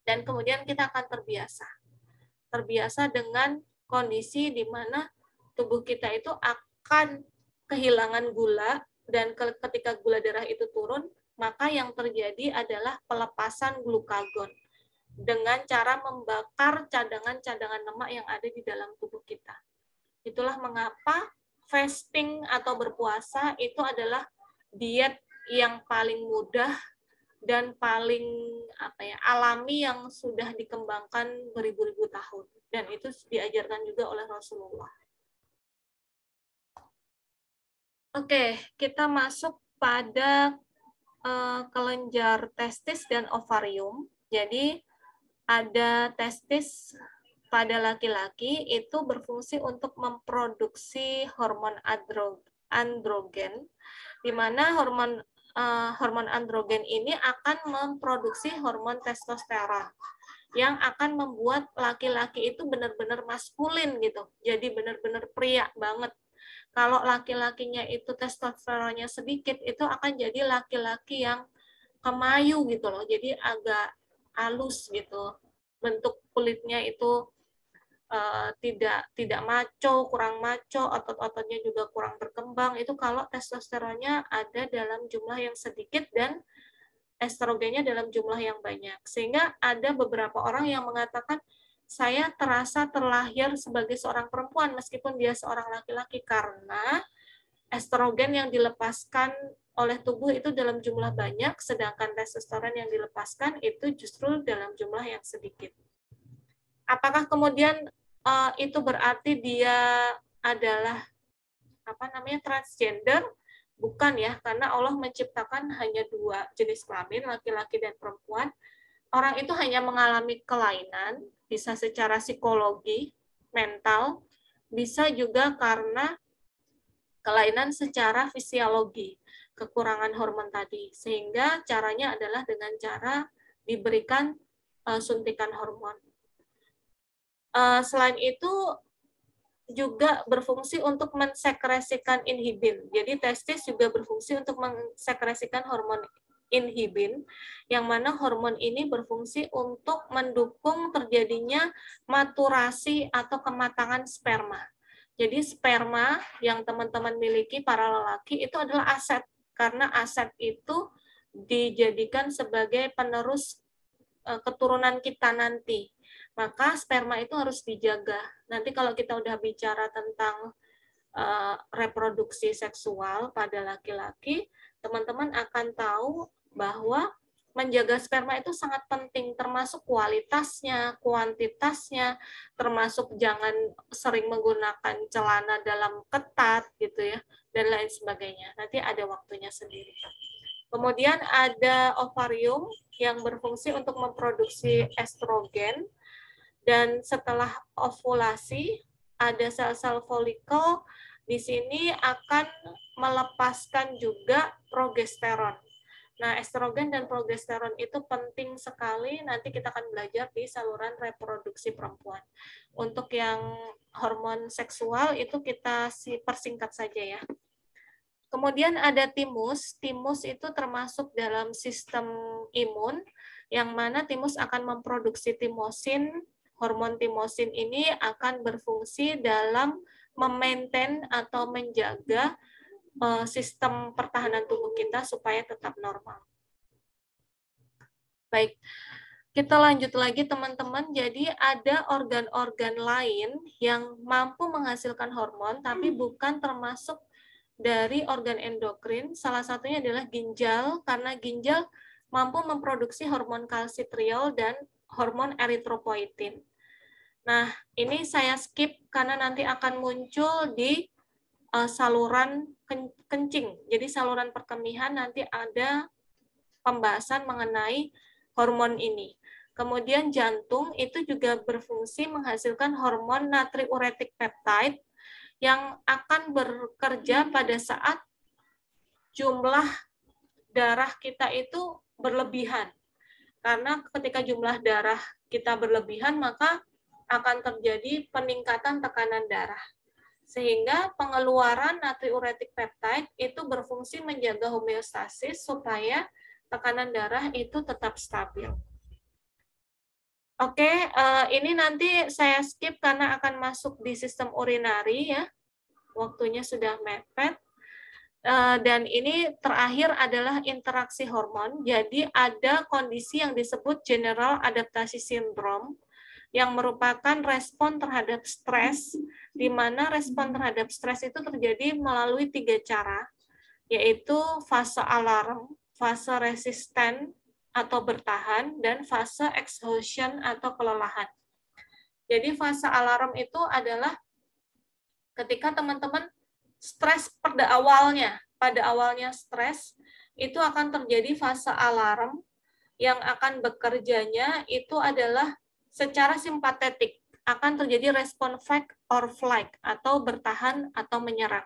Dan kemudian kita akan terbiasa dengan kondisi di mana tubuh kita itu akan kehilangan gula, dan ketika gula darah itu turun, maka yang terjadi adalah pelepasan glukagon dengan cara membakar cadangan-cadangan lemak yang ada di dalam tubuh kita. Itulah mengapa fasting atau berpuasa itu adalah diet yang paling mudah dan paling alami yang sudah dikembangkan beribu-ribu tahun, dan itu diajarkan juga oleh Rasulullah. Oke, kita masuk pada kelenjar testis dan ovarium. Jadi ada testis pada laki-laki itu berfungsi untuk memproduksi hormon androgen, di mana hormon androgen ini akan memproduksi hormon testosteron yang akan membuat laki-laki itu benar-benar maskulin gitu. Jadi benar-benar pria banget. Kalau laki-lakinya itu testosteronnya sedikit, itu akan jadi laki-laki yang kemayu gitu loh. Jadi agak halus gitu. Bentuk kulitnya itu tidak maco, kurang maco, otot-ototnya juga kurang berkembang. Itu kalau testosteronnya ada dalam jumlah yang sedikit dan estrogennya dalam jumlah yang banyak. Sehingga ada beberapa orang yang mengatakan, saya terasa terlahir sebagai seorang perempuan meskipun dia seorang laki-laki, karena estrogen yang dilepaskan oleh tubuh itu dalam jumlah banyak, sedangkan testosteron yang dilepaskan itu justru dalam jumlah yang sedikit. Apakah kemudian itu berarti dia adalah transgender? Bukan ya, karena Allah menciptakan hanya 2 jenis kelamin, laki-laki dan perempuan. Orang itu hanya mengalami kelainan, bisa secara psikologi, mental, bisa juga karena kelainan secara fisiologi, kekurangan hormon tadi. Sehingga caranya adalah dengan cara diberikan suntikan hormon. Selain itu juga berfungsi untuk mensekresikan inhibin. Jadi testis juga berfungsi untuk mensekresikan hormon inhibin, yang mana hormon ini berfungsi untuk mendukung terjadinya maturasi atau kematangan sperma. Jadi sperma yang teman-teman miliki para lelaki itu adalah aset, karena aset itu dijadikan sebagai penerus keturunan kita nanti. Maka sperma itu harus dijaga. Nanti kalau kita udah bicara tentang reproduksi seksual pada laki-laki, teman-teman akan tahu bahwa menjaga sperma itu sangat penting, termasuk kualitasnya, kuantitasnya, termasuk jangan sering menggunakan celana dalam ketat gitu ya, dan lain sebagainya. Nanti ada waktunya sendiri. Kemudian ada ovarium yang berfungsi untuk memproduksi estrogen. Dan setelah ovulasi, ada sel-sel folikel di sini akan melepaskan juga progesteron. Nah, estrogen dan progesteron itu penting sekali, nanti kita akan belajar di saluran reproduksi perempuan. Untuk yang hormon seksual itu kita persingkat saja ya. Kemudian ada timus. Timus itu termasuk dalam sistem imun, yang mana timus akan memproduksi timosin. Hormon timosin ini akan berfungsi dalam memaintain atau menjaga sistem pertahanan tubuh kita supaya tetap normal. Baik, kita lanjut lagi teman-teman. Jadi ada organ-organ lain yang mampu menghasilkan hormon, tapi bukan termasuk dari organ endokrin. Salah satunya adalah ginjal, karena ginjal mampu memproduksi hormon kalsitriol dan hormon eritropoietin. Nah, ini saya skip karena nanti akan muncul di saluran kencing. Jadi saluran perkemihan nanti ada pembahasan mengenai hormon ini. Kemudian jantung itu juga berfungsi menghasilkan hormon natriuretic peptide yang akan bekerja pada saat jumlah darah kita itu berlebihan. Karena ketika jumlah darah kita berlebihan, maka akan terjadi peningkatan tekanan darah. Sehingga pengeluaran natriuretic peptide itu berfungsi menjaga homeostasis supaya tekanan darah itu tetap stabil. Oke, ini nanti saya skip karena akan masuk di sistem urinari ya. Waktunya sudah mepet. Dan ini terakhir adalah interaksi hormon. Jadi ada kondisi yang disebut general adaptasi syndrome, yang merupakan respon terhadap stres, di mana respon terhadap stres itu terjadi melalui 3 cara, yaitu fase alarm, fase resisten atau bertahan, dan fase exhaustion atau kelelahan. Jadi fase alarm itu adalah ketika teman-teman stres pada awalnya stres, itu akan terjadi fase alarm yang akan bekerjanya itu adalah secara simpatetik, akan terjadi respon fight or flight atau bertahan atau menyerang.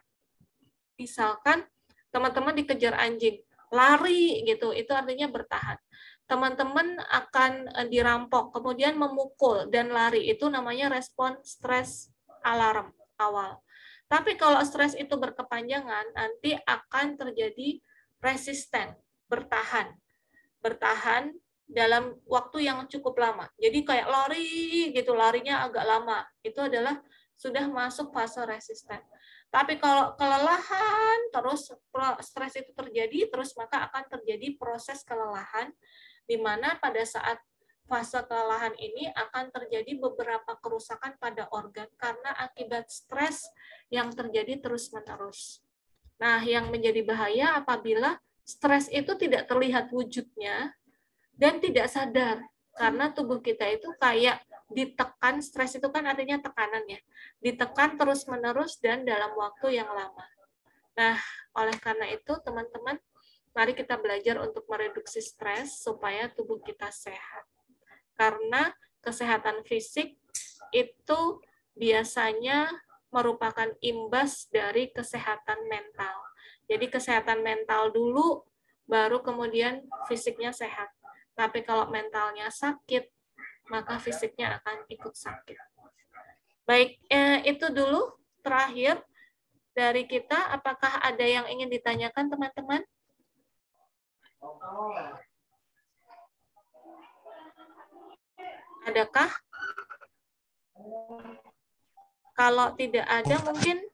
Misalkan teman-teman dikejar anjing, lari gitu, itu artinya bertahan. Teman-teman akan dirampok, kemudian memukul dan lari, itu namanya respon stres alarm awal. Tapi kalau stres itu berkepanjangan, nanti akan terjadi resisten, bertahan dalam waktu yang cukup lama. Jadi kayak lari gitu, larinya agak lama. Itu adalah sudah masuk fase resisten. Tapi kalau kelelahan, terus stres itu terjadi, terus maka akan terjadi proses kelelahan, di mana pada saat fase kelelahan ini akan terjadi beberapa kerusakan pada organ karena akibat stres yang terjadi terus-menerus. Nah, yang menjadi bahaya apabila stres itu tidak terlihat wujudnya, dan tidak sadar, karena tubuh kita itu kayak ditekan, stres itu kan artinya tekanan ya, ditekan terus-menerus dan dalam waktu yang lama. Nah, oleh karena itu teman-teman, mari kita belajar untuk mereduksi stres supaya tubuh kita sehat. Karena kesehatan fisik itu biasanya merupakan imbas dari kesehatan mental. Jadi kesehatan mental dulu, baru kemudian fisiknya sehat. Tapi kalau mentalnya sakit, maka fisiknya akan ikut sakit. Baik, itu dulu terakhir dari kita. Apakah ada yang ingin ditanyakan, teman-teman? Adakah? Kalau tidak ada, mungkin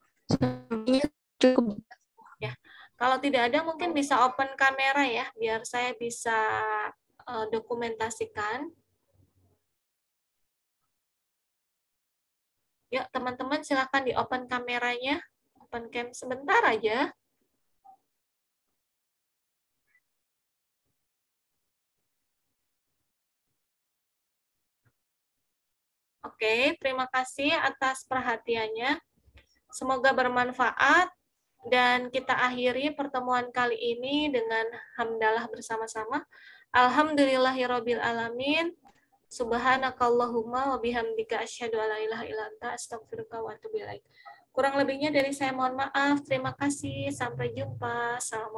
ya. Kalau tidak ada, mungkin bisa open kamera ya, biar saya bisa dokumentasikan. Yuk, teman-teman silakan di open kameranya. Open cam sebentar aja. Oke, terima kasih atas perhatiannya. Semoga bermanfaat. Dan kita akhiri pertemuan kali ini dengan hamdalah bersama-sama. Alhamdulillahirabbil alamin. Subhanakallahumma wa bihamdika asyhadu alla ilaha illa anta astaghfiruka wa atubu ilaik. Kurang lebihnya dari saya mohon maaf. Terima kasih. Sampai jumpa. Assalamualaikum.